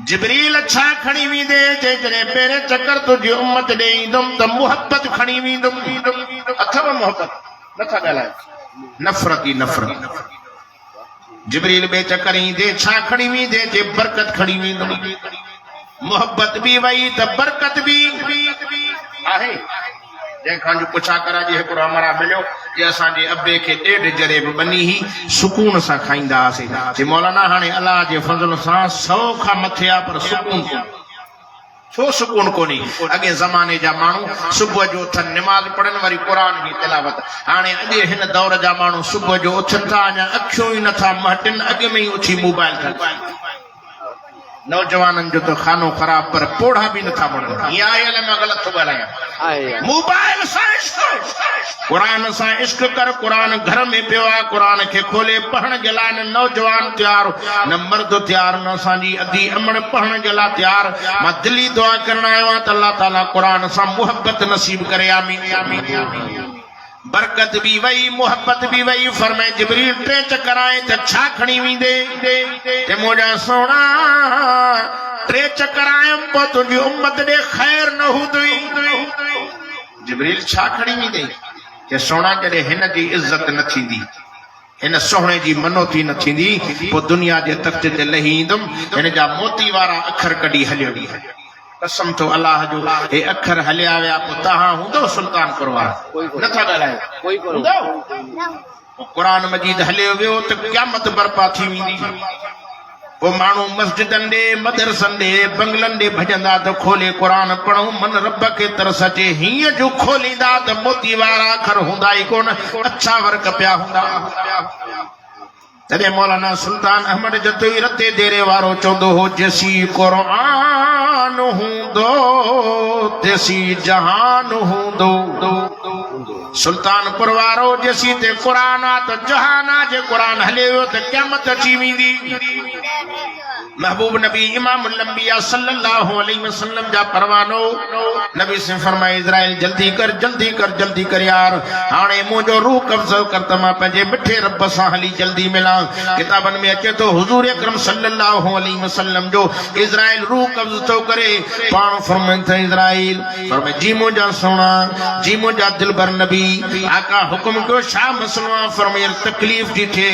जिब्रील छा खणी वेंदे चए जॾहिं पहिरें चकर तुंहिंजी उम्मत ॾे ईंदुमि त मुहबत खणी वेंदुमि अथव मुहबत नथा ॻाल्हायो नफ़रत ई नफ़रत जिब्रील ॿिए चकर ईंदे छा खणी वेंदे चए बरकत खणी वेंदुमि मुहबत बि वई त बरकत बि आहे जंहिंखां जो पुछा करा जे हिकिड़ो हमारा मिलियो जे असांजे अबे खे ॾेढ जरे बि बनी ही सुकून सां खाईंदा हुआसीं जे मौलाना हाणे अलाह जे फज़ल सां 100 खां मथे आहे पर सुकून छो सुकून कोन्हे अॻे ज़माने जा माण्हू सुबुह जो उथनि निमाज़ पढ़नि वरी क़ुर जी तिलावत हाणे अॼु हिन दौर जा माण्हू सुबुह जो उथनि था अञा अखियूं ई नथा महटनि अॻ में ई उथी मोबाइल नौजवाननि जो तो खानो खराब पर पोढ़ा भी नथा बणनि या आयल मां गलत थो ॻाल्हायां मोबाइल सां इश्क कुरान सां इश्क कर कुरान घर में पियो आहे कुरान खे खोले पढ़ण जे लाइ न नौजवान तयार न मर्द तयार न असांजी अधी अमड़ पढ़ण जे लाइ तयार मां दिली दुआ करण आयो आहियां त अल्लाह ताला कुरान सां मुहबत नसीब करे आमीन बरकत भी वही मोहब्बत भी वही फरमाए जिब्रील 3 चक्कर आए त छा खणी वेंदे ते मुंहिंजा सोना 3 चक्कर आयमि पोइ तुंहिंजी उम्मत ॾे ख़ैर न हूंदी जिब्रील छा खणी वेंदे के सोना जॾहिं हिन जी इज़त न थींदी हिन सोहणे जी मनोती न थींदी पोइ दुनिया जे तख़्त ते लही ईंदुमि हिन जा मोती वारा अखर कढी हलियो कसम तो अल्लाह जो हे अखर हलिया विया पोइ तव्हां हूंदो सुल्तान परवार नथा ॻाल्हायो क़ुरान मजीद हलियो वियो त क़यामत बर्पा थी वेंदी पोइ माण्हू मस्जिदनि ॾे मदरसनि ॾे बंगलनि ॾे भॼंदा त खोले क़ुरान पढ़ूं मन रब खे तरस अचे हीअं जो खोलींदा त मोती वारा अखर हूंदा ई कोन अच्छा वर्क पिया हूंदा तॾहिं मौलाना सुल्तान अहमद जतोई रते डेरे वारो चवंदो हो जैसी क़ुरान हूंदो तैसी जहान हूंदो सुल्तानपुर वारो जैसी ते क़ुरान आहे त जहान आहे जे क़ुरान हले वियो त क़यामत अची वेंदी महबूब नबी इमाम अंबिया सल्लल्लाहु अलैहि वसल्लम जा परवानो नबी से फरमाए इज़राइल जल्दी कर यार हाणे मुंहिंजो रूह कब्ज़ कर त मां पंहिंजे मिठे रब सां हली जल्दी मिलां किताबनि में अचे थो हुजूर अकरम सल्लल्लाहु अलैहि वसल्लम जो इज़राइल रूह कब्ज़ थो करे पाण फरमाइनि था इज़राइल फरमाए जी मुंहिंजा सोना जी मुंहिंजा दिलबर नबी आका हुकुम कयो छा मसलो आहे फरमाए तकलीफ़ थी थिए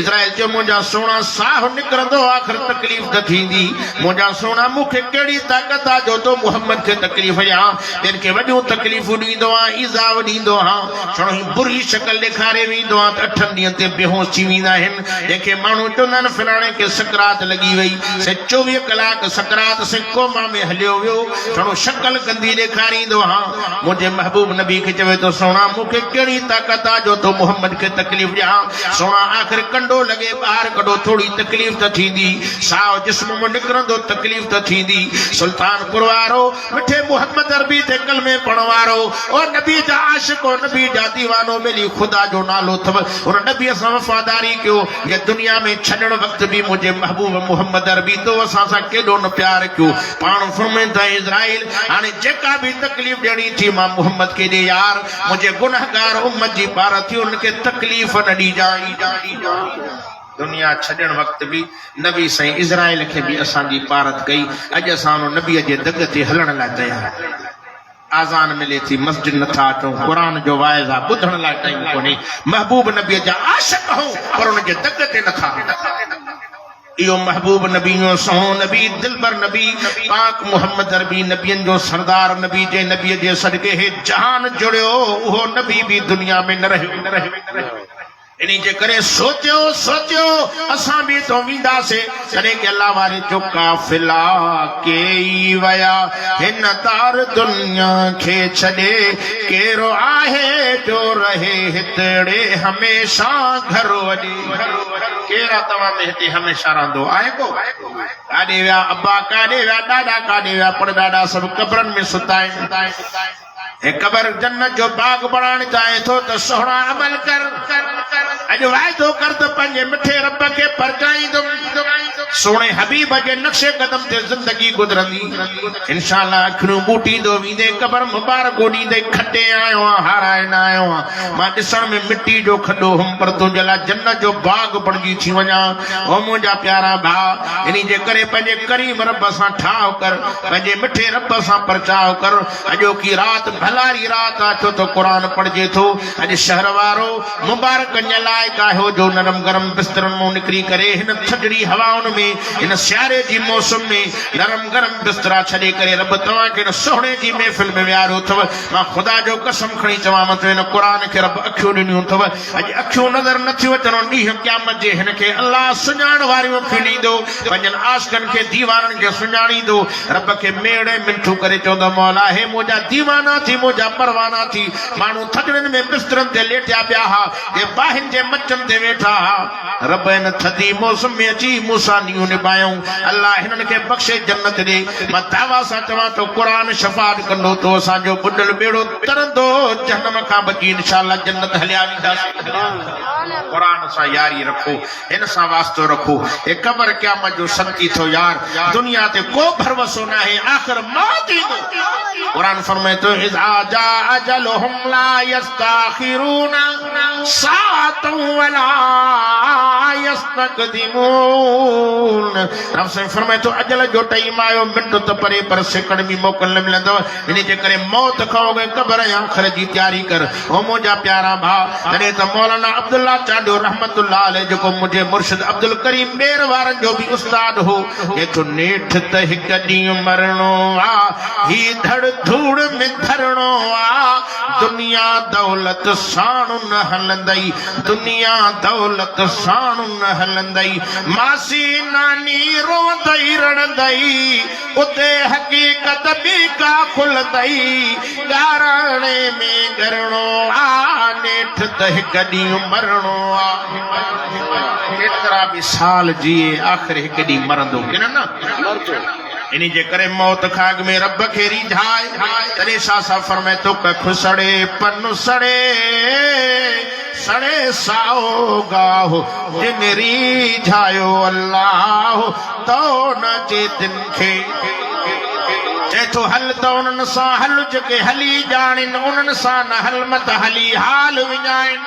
इज़राइल जो मुंहिंजा सोना साह निकिरंदो आख़िर तकलीफ़ तकलीफ़ त थींदी मुंहिंजा सोना मूंखे कहिड़ी ताक़त आहे जो तो मुहम्मद खे तकलीफ़ ॾियां ॿियनि खे वॾियूं तकलीफ़ूं ॾींदो आहे ईज़ाव ॾींदो आहे छो ही बुरी शक्ल ॾेखारे वेंदो आहे त 8 ॾींहंनि ते बेहोश थी वेंदा आहिनि जंहिंखे माण्हू चवंदा आहिनि फलाणे खे सकरात लॻी वई से 24 कलाक सकरात से कोमा में हलियो वियो छो शक्ल गंदी ॾेखारींदो आहे मुंहिंजे महबूब नबी खे चवे थो सोना मूंखे कहिड़ी ताक़त आहे जो तो मुहम्मद खे तकलीफ़ ॾियां सोना आख़िर कंडो लॻे ॿाहिरि कढो थोड़ी तकलीफ़ त थींदी साओ जिस्म में निकिरंदो तकलीफ़ त थींदी सुल्तानपुर वारो मिठे मुहम्मद अरबी ते कलमे पढ़ण वारो ओ नबी जा आशिक ओ नबी जा दीवानो मिली खुदा जो नालो अथव उन नबीअ सां वफ़ादारी कयो ये दुनिया में छॾण वक़्त बि मुंहिंजे महबूब मुहम्मद अरबी तो असां सां केॾो न प्यार कयो पाण फरमाईंदा इज़राइल हाणे जेका बि तकलीफ़ ॾियणी थी मां मुहम्मद खे ॾे यार मुंहिंजे गुनहगार उम्मत जी पार थी उनखे तकलीफ़ न ॾिजांइ दुनिया छॾण वक़्त बि नबी साईं इज़राइल खे बि असांजी पारत कई अॼु असां उन नबीअ जे दग ते हलण लाइ तयार आज़ान मिले थी मस्जिद नथा अचूं क़ुरान जो वाइज़ आहे ॿुधण लाइ टाइम कोन्हे महबूब नबीअ जा आशिक़ हूं पर उनजे दग ते नथा इहो महबूब नबी जो सोहो नबी दिलबर नबी पाक मुहम्मद अरबी नबियनि जो सरदार नबी जे नबीअ जे सदके हे जहान जुड़ियो उहो नबी बि दुनिया में न रहियो इन्हीं जे करे सोचियो असां भी तो वींदासीं तॾहिं के अल्लाह वारे जो काफ़िला कई वया हिन तार दुनिया खे छॾे केरो आहे जो रहे हितड़े हमेशा घर वॾे केरा तव्हां में हिते हमेशा रहंदो आहे को काॾे विया अब्बा काॾे विया ॾाॾा काॾे विया पर ॾाॾा सभु कब्रनि में सुता आहिनि हे कबर जन्नत जो बाग बणाइण चाहे थो त सोहणा अमल कर अॼु वाइदो कर त पंहिंजे मिठे रब खे परचाईंदुमि सोणे हबीब जे नक्शे कदम ते ज़िंदगी गुज़रंदी इंशाअल्लाह अखियूं ॿूटींदो वेंदे कबर मुबारक ॾींदे खटे आयो आहियां हाराए न आयो आहियां मां ॾिसण में मिट्टी जो खॾो हुम पर तुंहिंजे लाइ जन्नत जो बाग बणिजी थी वञा ओ मुंहिंजा प्यारा भाउ इन जे करे पंहिंजे करीम रब सां ठाव कर पंहिंजे मिठे रब सां परचाव कर अॼोकी राति भलारी राति आहे छो त क़ुरान पढ़जे थो अॼु शहर वारो मुबारक लाइ काहो जो नरम गरम बिस्तरनि मां निकिरी करे हिन थधड़ी हवाउनि में हिन सियारे जी मौसम में नरम गरम बिस्तरा छॾे करे रब तव्हांखे हिन सोहणे जी महफ़िल में विहारियो अथव मां ख़ुदा जो कसम खणी चवां थो हिन क़ुरान खे रब अखियूं ॾिनियूं अथव अॼु अखियूं नज़र नथियूं अचनि ॾींहुं क़यामत जे हिन खे अल्लाह सुञाण वारियूं अखियूं ॾींदो पंहिंजनि आशिक़नि खे दीवाननि खे सुञाणींदो रब खे मेड़े मिठू करे चवंदो मौला हे मुंहिंजा दीवाना थी मुंहिंजा परवाना थी माण्हू थधड़ियुनि में बिस्तरनि ते लेटिया पिया हा हे बाहिनि जे मचनि ते वेठा हा रब हिन थधी मौसम में अची मूंसां ॾींहुं निभायूं अल्लाह हिननि खे बख़्शे जन्नत ॾे मां दावा सां चवां थो क़ुरान शफ़ाअत कंदो तो असांजो बुॾल बेड़ो तरंदो जहन्नम खां बची इंशाअल्लाह जन्नत हलिया वेंदासीं क़ुरान सां यारी रखो हिन सां वास्तो रखो हे क़बर क़यामत जो संती थो यार दुनिया ते को भरवसो न आहे आख़िर मौत ईंदो क़ुरान फरमाए थो इज़ा जा अजलुहुम ला यस्ताखिरून साअतन वला यस्तक़दिमून रब साईं फरमाए थो अजल जो टाइम आयो मिंट त परे पर सेकंड बि मोकल न मिलंदव इन जे करे मौत खां अॻु क़बर ऐं आख़िर जी तयारी कर ओ मुंहिंजा प्यारा भाउ तॾहिं त मौलाना अब्दुल्ला चाॾो रहमतुल्लाह अलैह जेको मुंहिंजे मुर्शिद अब्दुल करीम ॿेर वारनि जो बि उस्ताद हो हेठि नेठि त हिकु ॾींहुं मरणो आहे ही धड़ धूड़ में धरणो आहे दुनिया दौलत साण न हलंदई दुनिया दौलत साण न हलंदई मासी नानी रोंदई रड़ंदई उते हक़ीक़त बि का खुलंदई ॻाराणे में ॻरणो आ नेठि त हिकु ॾींहुं मरणो आहे केतिरा बि साल जीए आख़िर हिकु ॾींहुं मरंदो की न इन्हीं जे करे मौत खाग में रब खे रिझाए तॾहिं छा फरमाए तो कख सड़े पन सड़े सड़े साओ गाहो जिन रिझायो अल्लाह तो न चेतन खे चए थो हल त उन्हनि सां हल जेके हली ॼाणनि उन्हनि सां न हल मत हली हाल विञाइनि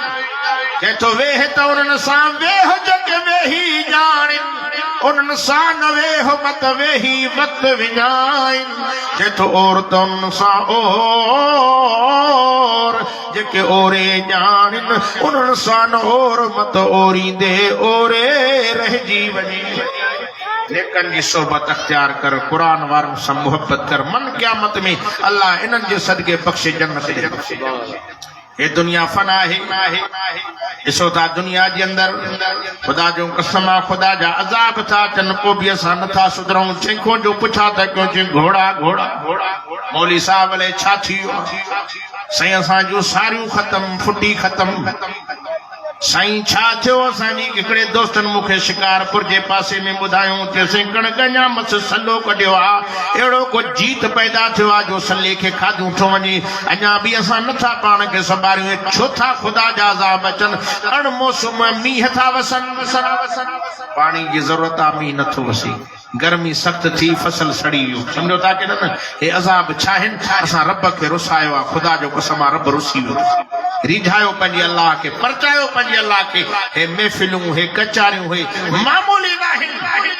चए थो वेह त उन्हनि सां वेह जेके वेही ॼाणनि उन्हनि सां न वेह मत वेही वक़्त विञाइनि चए थो और त उन्हनि सां और जेके ओरे ॼाणनि उन्हनि सां न और मत ओरींदे ओरे रहिजी वञे नेकन जी सोबत अख्तियार कर कुरान वारन से मोहब्बत कर मन क़यामत में अल्लाह इन्हनि जे सदके बख्शे जन्नत दे ये दुनिया फना है ॾिसो था दुनिया जे अंदर खुदा जो कसम आहे खुदा जा अज़ाब था अचनि पोइ बि असां नथा सुधरूं चंखो जो पुछा था कयूं चई घोड़ा घोड़ा मौली साहब अलाए छा थी वियो साईं असां जूं सारियूं ख़तम फुटी ख़तम साईं छा थियो असांजी हिकिड़े दोस्तनि मूंखे शिकारपुर जे पासे में ॿुधायूं चयोसीं कणक अञा मस सलो कढियो आहे अहिड़ो को जीत पैदा थियो आहे जो सले खे खाधूं थो वञे अञा बि असां नथा पाण खे संभालियूं छो था ख़ुदा जा अज़ाब अचनि अणमौसम मींहं था वसनि पाणी जी ज़रूरत आहे मींहुं नथो वसे गर्मी सख्त थी फसल सड़ी वियो सम्झो था की न हे अज़ाब छा आहिनि असां रब खे रुसायो आहे खुदा जो कसम आहे रब रुसी वियो रिझायो पंहिंजे अल्लाह खे परचायो पंहिंजे अल्लाह खे हे महफ़िलूं हे कचारियूं हे मामूली न आहिनि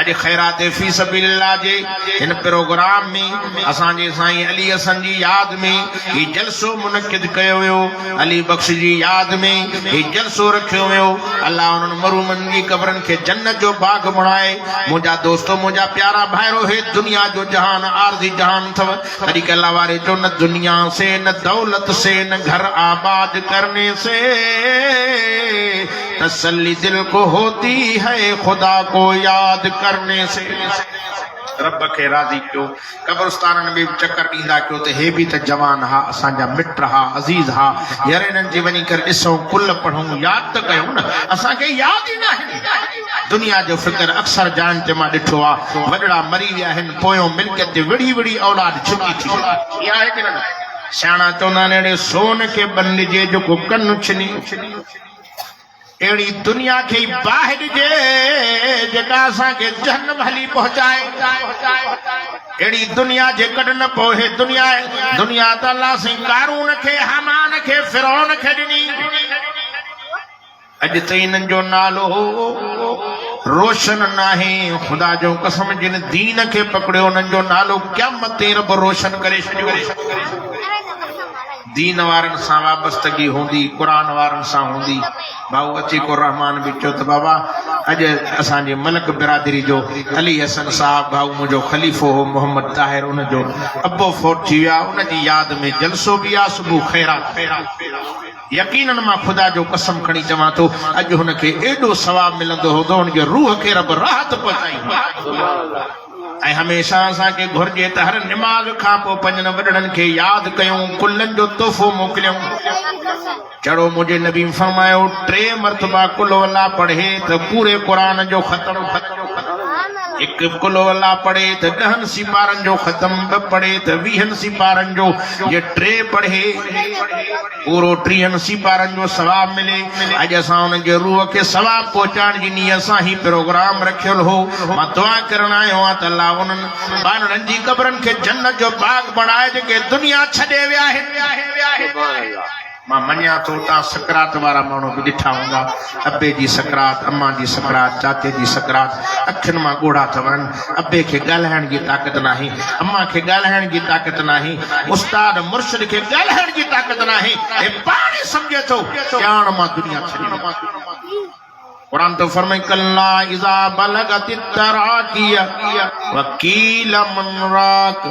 अॼु ख़ैरात फी सबीलिल्लाह जे हिन प्रोग्राम में असांजे साईं अली हसन जी यादि में ही जलसो मुनक़िद कयो वियो अली बख्श जी यादि में ही जलसो रखियो वियो अल्लाह उन्हनि मरूमनि जी क़बरनि खे जन्नत जो बाग़ बणाए मुंहिंजा दोस्तो मुंहिंजा प्यारा भाइरो हे दुनिया जो जहान आरज़ी जहान अथव तॾहिं के अल्लाह वारे जो न दुनिया से न दौलत से न घर आबाद करने से तसल्ली दिल को होती है खुदा को याद करने से रब खे राज़ी कयो कब्रस्ताननि में बि चकर ॾींदा कयो त हे बि त जवान हा असांजा मिट हा अज़ीज़ हा हींअर इन्हनि जी वञी करे ॾिसूं कुल पढ़ूं यादि त कयूं न असांखे यादि ई न आहे दुनिया जो फ़िक्र अक्सर जान ते मां ॾिठो आहे वॾड़ा मरी विया आहिनि पोयों मिल्कियत ते विड़ी विड़ी औलाद छुटी थी इहा आहे की न सियाणा चवंदा आहिनि अहिड़े सोन खे बंदिजे जेको कन छिनी अहिड़ी दुनिया खे ॿाहिरि ॾिजे जेका असांखे जहन्नम हली पहुचाए अहिड़ी दुनिया जे कॾ न पोइ दुनिया त अल्लाह साईं कारून खे हामान खे फिरौन खे ॾिनी अॼु त इन्हनि जो नालो रोशन नाहे खुदा जो कसम जिन दीन खे पकड़ियो उन्हनि जो नालो क़यामत ते रब रोशन करे छॾियो दीन वारनि सां वाबस्तगी हूंदी क़ुरान वारनि सां हूंदी भाऊ अतीकुर रहमान बि चयो त बाबा अॼु असांजे मलक बिरादरी जो अली हसन साहब भाऊ मुंहिंजो ख़लीफ़ो हो मोहम्मद ताहिर उनजो अबो फोट थी विया उनजी यादि में जलसो बि आहे सुबुह ख़ैरात यकीनन मां खुदा जो कसम खणी चवां थो अॼु हुनखे एॾो सवाबु मिलंदो हो त हुनजे रूह खे रब राहत पहुचाई ऐं हमेशह असांखे घुर्जे त हर निमाज़ खां पोइ पंजनि वॾड़नि खे यादि कयूं कुलनि जो तोहफ़ो मोकिलियूं चढ़ो मुंहिंजे नबी फरमायो 3 मरतबा कुल अल्लाह पढ़े त पूरे क़ुरान जो ख़त्म हिकु कुल अल्लाह पढ़े त 10 सिपारनि जो ख़त्म 2 पढ़े त 20 सिपारनि जो जे 3 पढ़े पूरो 30 सिपारनि जो सवाब मिले अॼु असां हुनजे रूह खे सवाब पहुचाइण जी नीयत सां ही प्रोग्राम रखियल हो मां दुआ करण आयो आहियां त अल्लाह उन्हनि ॿारनि जी क़बरनि खे जन्नत जो बाग़ बणाए जेके दुनिया छॾे विया आहिनि मां मञा थो तव्हां सकरात वारा माण्हू बि ॾिठा हूंदा अबे जी सकरात अम्मा जी सकरात चाचे जी सकरात अखियुनि मां ॻोढ़ा था वञनि अबे खे ॻाल्हाइण जी ताक़त नाहे अम्मा खे ॻाल्हाइण जी ताक़त नाहे उस्ताद मुर्शिद खे ॻाल्हाइण जी ताक़त नाहे हे पाण सम्झे थो ॼाण मां दुनिया छॾी कुरान तो फरमाए कल्ला इज़ा बलगत तराकिया वकील मन राक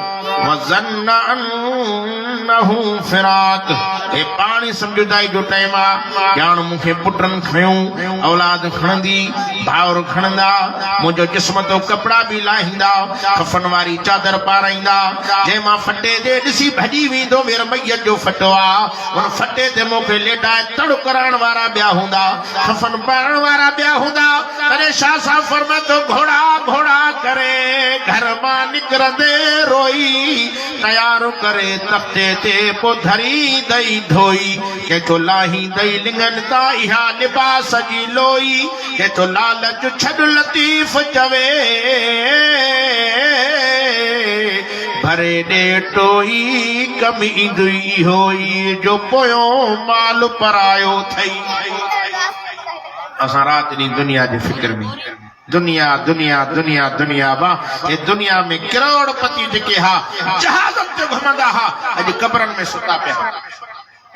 वज़न्न अन्नहु फिराक ए पानी समझदाई जो टाइम आ ॼाण मूंखे पुटनि खयूं औलाद खणंदी भाउर खणंदा मुंहिंजो जिस्म तो कपड़ा बि लाहींदा कफन वारी चादर पाराईंदा जंहिं मां फटे ते ॾिसी भॼी वेंदो मेरे मैयत जो फटो आ उन फटे ते मूंखे लेटाए तड़ करण वारा ॿिया हूंदा कफन पाइण वारा ॿिया हूंदा अरे शाह साहब फरमाए तो घोड़ा घोड़ा करे घर मां निकिरंदे रोई तयार करे तख़्ते ते पोइ धरी दई धोई के तो लाही दई लिंगन ता इहा लिबास जी लोई के तो लालच छॾ लतीफ़ चवे भरे ॾे टोई कमी ईंदी होई जो पोयों माल परायो थई असां रात ॾींहुं दुनिया जे फिक्र में दुनिया दुनिया दुनिया दुनिया वाह ये दुनिया में करोड़पति जेके हा जहाज़नि ते घुमंदा हा अॼु क़बरनि में सुता पिया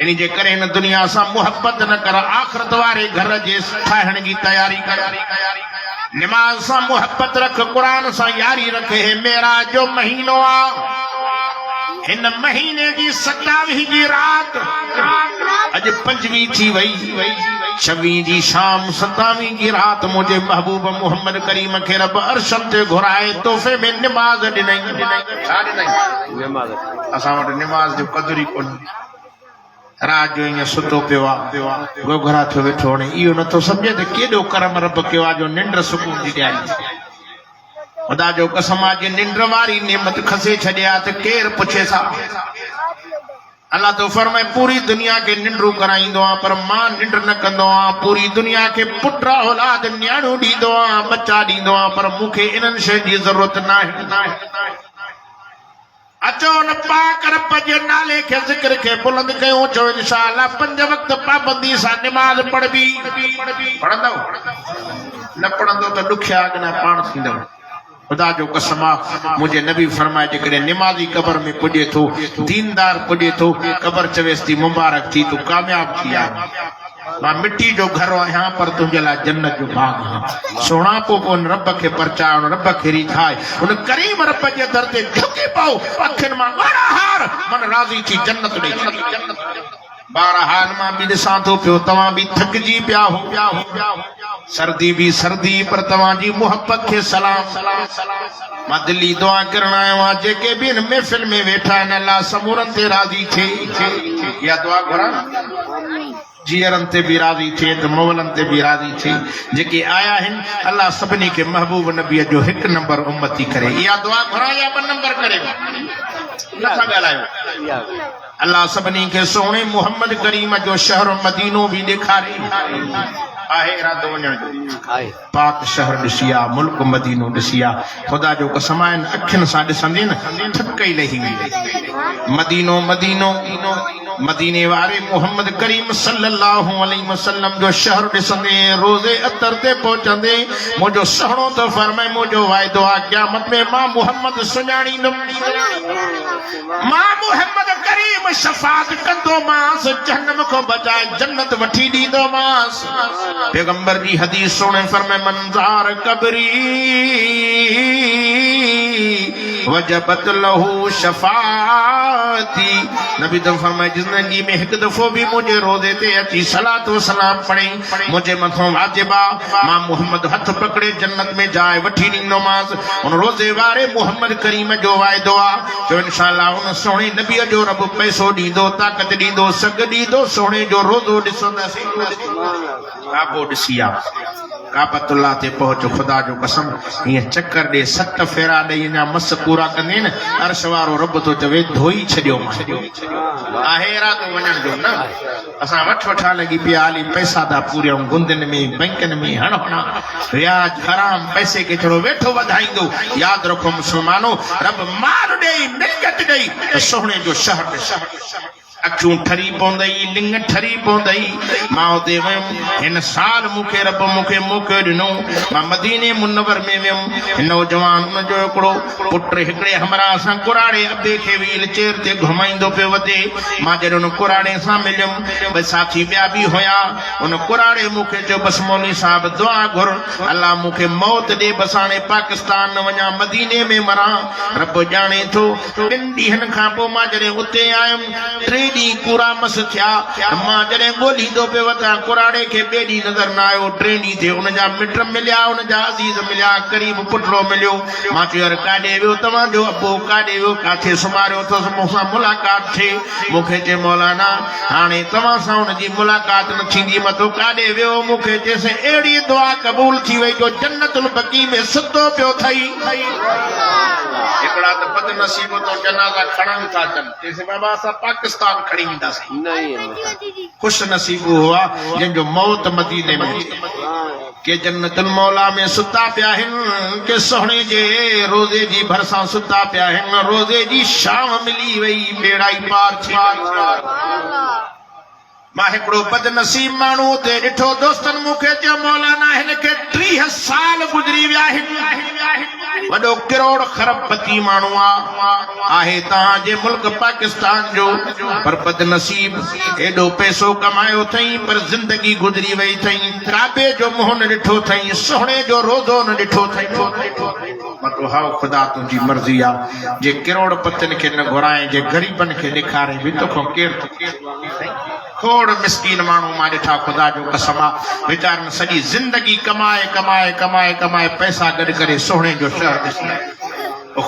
इन जे करे हिन दुनिया सां मुहबत न कर आख़िरत वारे घर जे ठाहिण जी तयारी कर नमाज से मोहब्बत रख, कुरान से यारी रखे। मेराज जो महीनो आ, इन महीने की 27 की रात अज 5वीं थी वई, 26 की शाम 27 की रात मुझे महबूब मोहम्मद करीम के रब अर्शम ते घुराए तोहफे में नमाज ॾिनई। असां वटि नमाज जो क़दुर ई कोन्हे। रात जो ईअं सुतो पियो आहे, गोघरा थियो वेठो हाणे इहो नथो सम्झे त केॾो करम रब कयो आहे जो निंड सुकून जी ॾियारी। खुदा जो कसम आहे, निंड वारी नेमत खसे छॾिया त केरु पुछे सा। अल्लाह तो फरमाए पूरी दुनिया के निंड्रू कराईंदो आहे पर मां निंड न कंदो आहियां। पूरी दुनिया के पुट औलाद न्याणू ॾींदो आहियां, बच्चा ॾींदो आहियां, पर मूंखे इन्हनि शयुनि जी ज़रूरत न आहे। अचो न पाक रब जे नाले के ज़िक्र के बुलंद कयूं। चो इंशाअल्लाह 5 वक्त पाबंदी सां नमाज पढ़बी। पढ़ंदव न पढ़ंदो त ॾुखिया अॻिना पाण थींदव। खुदा जो कसम आहे, मुझे नबी फरमाए जेकॾहिं निमाज़ी कब्र में पुॼे थो, दीनदार पुॼे थो, कब्र चवेसि थी मुबारक थी, तूं कामयाब थी आहे। मां मिट्टी जो घर आहियां पर तुंहिंजे लाइ जन्नत जो बाग आहियां। सुहिणापो पोइ उन रब खे परचाए, उन रब खे रिझाए, उन करीम रब जे दर ते झुकी पओ, अखियुनि मां ॻाढ़ा हार मन राज़ी थी जन्नत ॾे। बहरहाल मां बि ॾिसां थो पियो तव्हां बि थकिजी पिया हो, सर्दी भी सर्दी पर तव्हांजी मोहब्बत के सलाम। मां दिली दुआ करण आयो आहियां जेके भी इन महफ़िल में वेठा आहिनि अल्लाह समूरनि ते राज़ी थिए। इहा दुआ घुरां जीअरनि ते भी राज़ी थिए त मोवलनि ते भी राज़ी थिए। जेके आया आहिनि अल्लाह सभिनी खे महबूब नबीअ जो 1 नंबर उम्मती करे। इहा दुआ घुरां या 2 नंबर करे नथा ॻाल्हायो। अल्लाह सभिनी खे सोणे मोहम्मद करीम जो शहर मदीनो भी ॾेखारे। आहे इरादो वञण जो, पाक शहर ॾिसी आहे, मुल्क मदीनो ॾिसी आहे। ख़ुदा जो कसम आहे अखियुनि सां ॾिसंदे न थक ई लही वेंदी। मदीनो मदीनो मदीने वारे मोहम्मद करीम सल्लल्लाहु अलैहि वसल्लम जो शहर ॾिसंदे रोज़े अतर ते पहुचंदे मुंहिंजो सहणो त फरमाए मुंहिंजो वाइदो आहे क़यामत में मां मोहम्मद सुञाणींदुमि, मां मोहम्मद करीम शफ़ाअत कंदोमांसि, जहन्नम खां बचाए जन्नत वठी ॾींदोमांसि। पैगंबर जी हदीस सुणे फरमाए मंज़ार कबरी वजबत लहू शफाअती। नबी तो फरमाए जिंदगी में 1 दफ़ो भी मुझे रोज़े ते अची सलात व सलाम पढ़े मुझे मथों वाजिब आहे मां मोहम्मद हथ पकड़े जन्नत में जाए वठी ॾींदोमांसि। उन रोज़े वारे मोहम्मद करीम जो वाइदो आहे जो इंशाअल्लाह उन सोणे नबीअ जो रब पैसो ॾींदो, ताक़त ॾींदो, सग ॾींदो, सोणे जो रोज़ो ॾिसंदासीं। काबो ॾिसी आहे काबतुल्लाह ते पहुचो। खुदा जो कसम हीअं चकर ॾे 7 फेरा ॾेई अञा मस पूरा कंदे न अर्श वारो रब तो चवे धोई छॾियो। आहे इरादो वञण जो न असां वठा लॻी पिया हली पैसा था पूरियूं गुंदनि में बैंकनि में हणा व्याज हराम पैसे खे थोरो वेठो वधाईंदो। यादि रखो मुस्लमानो रब माल ॾेई मिल्कियत ॾेई त सोहणे जो शहर अखियूं ठरी पवंदई, लिंग ठरी पवंदई। मां हुते वियुमि हिन साल मूंखे रब मूंखे मौक़ो ॾिनो मां मदीने मुनवर में वियुमि। नौजवान उनजो हिकिड़ो पुट हिकिड़े हमरा सां कुराड़े अबे खे व्हील चेयर ते घुमाईंदो पियो वधे। मां जॾहिं उन कुराड़े सां मिलियुमि ॿ साथी ॿिया बि हुया। उन कुराड़े मूंखे चयो बसि मौलवी साहिब दुआ घुर अल्लाह मूंखे मौत ॾे बसि हाणे पाकिस्तान न वञा मदीने में मरां। रब ॼाणे थो 2 ॾींहंनि खां पोइ मां जॾहिं उते आयुमि 3 ॾींहं पूरा मस थिया। मां जॾहिं ॻोल्हींदो पियो वठां कुराड़े खे 2 ॾींहं नज़र न आयो। 3 ॾींहं ते उनजा मिट मिलिया, उनजा अज़ीज़ मिलिया, क़रीब पुटड़ो मिलियो। मां चयो यार काॾे वियो तव्हांजो अबो, काॾे वियो, काथे सुम्हारियो अथसि, मूंसां मुलाक़ात थिए। मूंखे चए मौलाना हाणे तव्हां सां हुनजी मुलाक़ात न थींदी, मथो काॾे वियो। मूंखे चएसि अहिड़ी दुआ क़बूल थी वई जो जन्नतुल बक़ी में सुतो पियो थई। हिकिड़ा त बदनसीब तो जनाज़ा खणनि था अचनि, चएसि बाबा असां पाकिस्तान खणी ईंदासीं। खुश नसीब हुआ जंहिंजो मौत मदीने में के जन्नतुल मौला में सुता पिया आहिनि, के सोहणे जे रोज़े जी भरसां सुता पिया आहिनि। रोज़े जी शाम मिली वई, बेड़ा ई पार थी। मां हिकिड़ो बदनसीब माण्हू ते ॾिठो दोस्तनि मूंखे चयो मौलाना हिन खे 30 साल गुज़री विया आहिनि वॾो करोड़ खरबपति माण्हू आहे तव्हांजे मुल्क पाकिस्तान जो पर बदनसीब एॾो पैसो कमायो अथई पर ज़िंदगी गुज़री वई अथई काबे जो मुंहुं न ॾिठो अथई सुहिणे जो रोज़ो न ॾिठो अथई मतलब हाउ खुदा तुझी मर्जी आ जे करोड़पतिन के न घुराए जे गरीबन के ॾेखारे भी तोखो केर खोड़ मिस्कीन माण्हू मां ॾिठा खुदा जो कसम आहे वीचारनि सॼी ज़िंदगी कमाए कमाए कमाए कमाए पैसा गॾु करे सोहणे जो शहर ॾिसंदा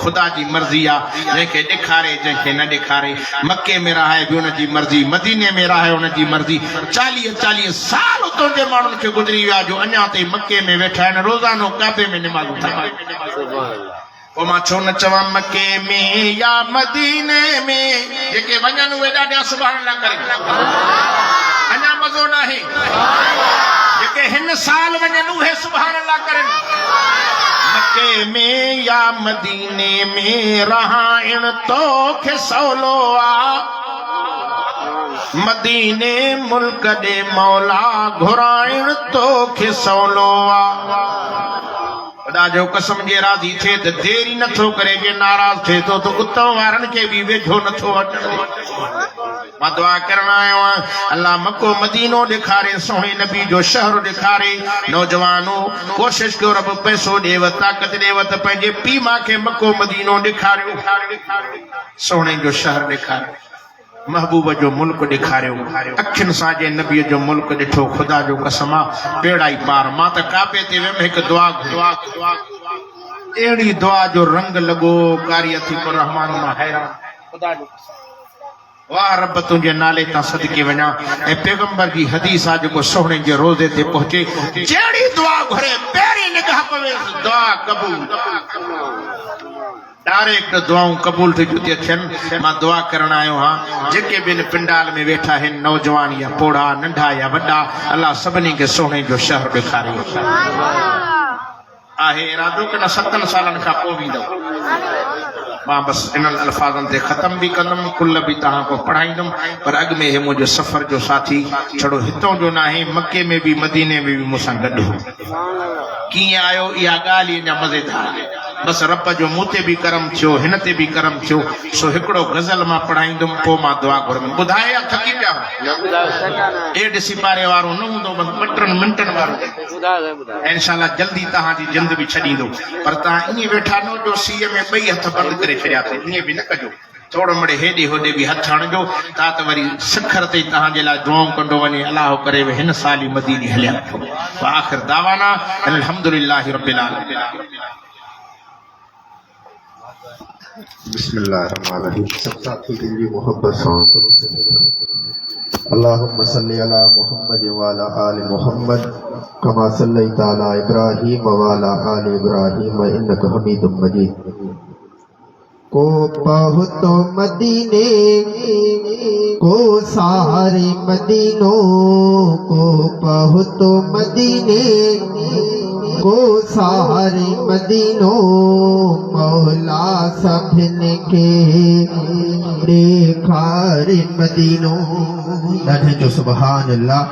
खुदा जी मर्जी आहे जंहिंखे ॾेखारे जंहिंखे न ॾेखारे मके में रहाए बि हुनजी मर्जी मदीने में रहाए हुनजी मर्जी 40 साल उतां जे माण्हुनि खे गुज़री विया जो अञा ताईं मके में वेठा आहिनि रोज़ानो काबे में निमाज़ूं था पोइ मां छो न चवां मके में या मदीने में जेके वञनि उहे ॾाढा सुभाणे अल्लाह करे अञा मज़ो न आहे जेके हिन साल वञनि उहे सुभाणे अल्लाह करे मके में या मदीने में रहाइण तोखे सवलो आ मदीने मुल्क ॾे मौला घुराइण तोखे सवलो आ खुदा जो कसम जे राज़ी थे त देरी नथो करे जे नाराज़ थे तो उतां वारनि खे बि वेझो नथो अचणो मां दुआ करण आयो आहियां अल्लाह मको मदीनो ॾेखारे सोहे नबी जो शहर ॾेखारे नौजवानो कोशिश कयो रब पैसो ॾेव ताक़त ॾेव त पंहिंजे पीउ मां खे मको मदीनो ॾेखारियो सोहे जो शहर ॾेखारियो महबूब जो मुल्क ॾेखारियो अखियुनि सां जे नबीअ जो मुल्क ॾिठो खुदा जो कसम आहे बेड़ा ई पार मां त काबे ते वियमि हिकु दुआ अहिड़ी दुआ जो रंग लॻो कारी अथी पर रहमान मां हैरान खुदा जो वाह रब तुंहिंजे नाले तां सदके वञा ऐं पैगंबर जी हदीस आहे जेको सोहणे जे रोज़े ते पहुचे जहिड़ी दुआ घुरे पहिरीं निगाह पवे दुआ क़बूल डायरेक्ट दुआऊं क़बूल थी जुती थियनि मां दुआ करण आयो हाँ जेके बि इन पिंडाल में वेठा आहिनि नौजवान या पोड़ा नंढा या वॾा अल्लाह सभिनी खे सोहणे जो शहर ॾेखारे आहे इरादो कि न 7 सालनि खां पोइ वेंदव मां बस इन्हनि अल्फाज़नि ते ख़त्म भी कंदुमि कुल भी तव्हां को पढ़ाईंदुमि पर अॻु में हे मुंहिंजो सफ़र जो साथी छड़ो हितों जो न आहे मके में भी मदीने में भी मूंसां गॾु हो कीअं आयो इहा ॻाल्हि ई अञा मज़ेदार बस रब जो मूं ते भी करम थियो हिन ते भी करम थियो सो हिकिड़ो गज़ल मां पढ़ाईंदुमि पोइ मां दुआ घुरंदुमि ॿुधाए या थकी पिया ए ॾिसी पारे वारो न हूंदो 2-3 मिंटनि वारो इंशाअल्लाह जल्दी तव्हांजी जिंद भी छॾींदो पर तव्हां ईअं वेठा न जो सीअ में 2 हथ बंदि करे छॾिया अथई ईअं बि न कजो थोरो मड़े हेॾे होॾे बि हथ हणिजो ता त वरी सिखर ते तव्हांजे लाइ दुआऊं कंदो वञे अलाह करे हिन साल ई मदीने हलिया आख़िर दावाना अल्हम्दुलिल्लाहि रब्बिल आलमीन बिस्मिल्लाहिर्रहमानिर्रहीम सब साथी की मोहब्बत से अल्लाहुम्मा सल्ली अला मुहम्मद व अला आलि मुहम्मद कमा सल्लैता अला इब्राहीम व अला आलि इब्राहीम इन्नका हमीदुम मजीद को पहुँचो मदीने को सारे मदीनों को पहुँचो मदीने को सारे मदीनों मौला सभिन के ॾेखारे मदीनों ॾाढे जो सुभान अल्लाह।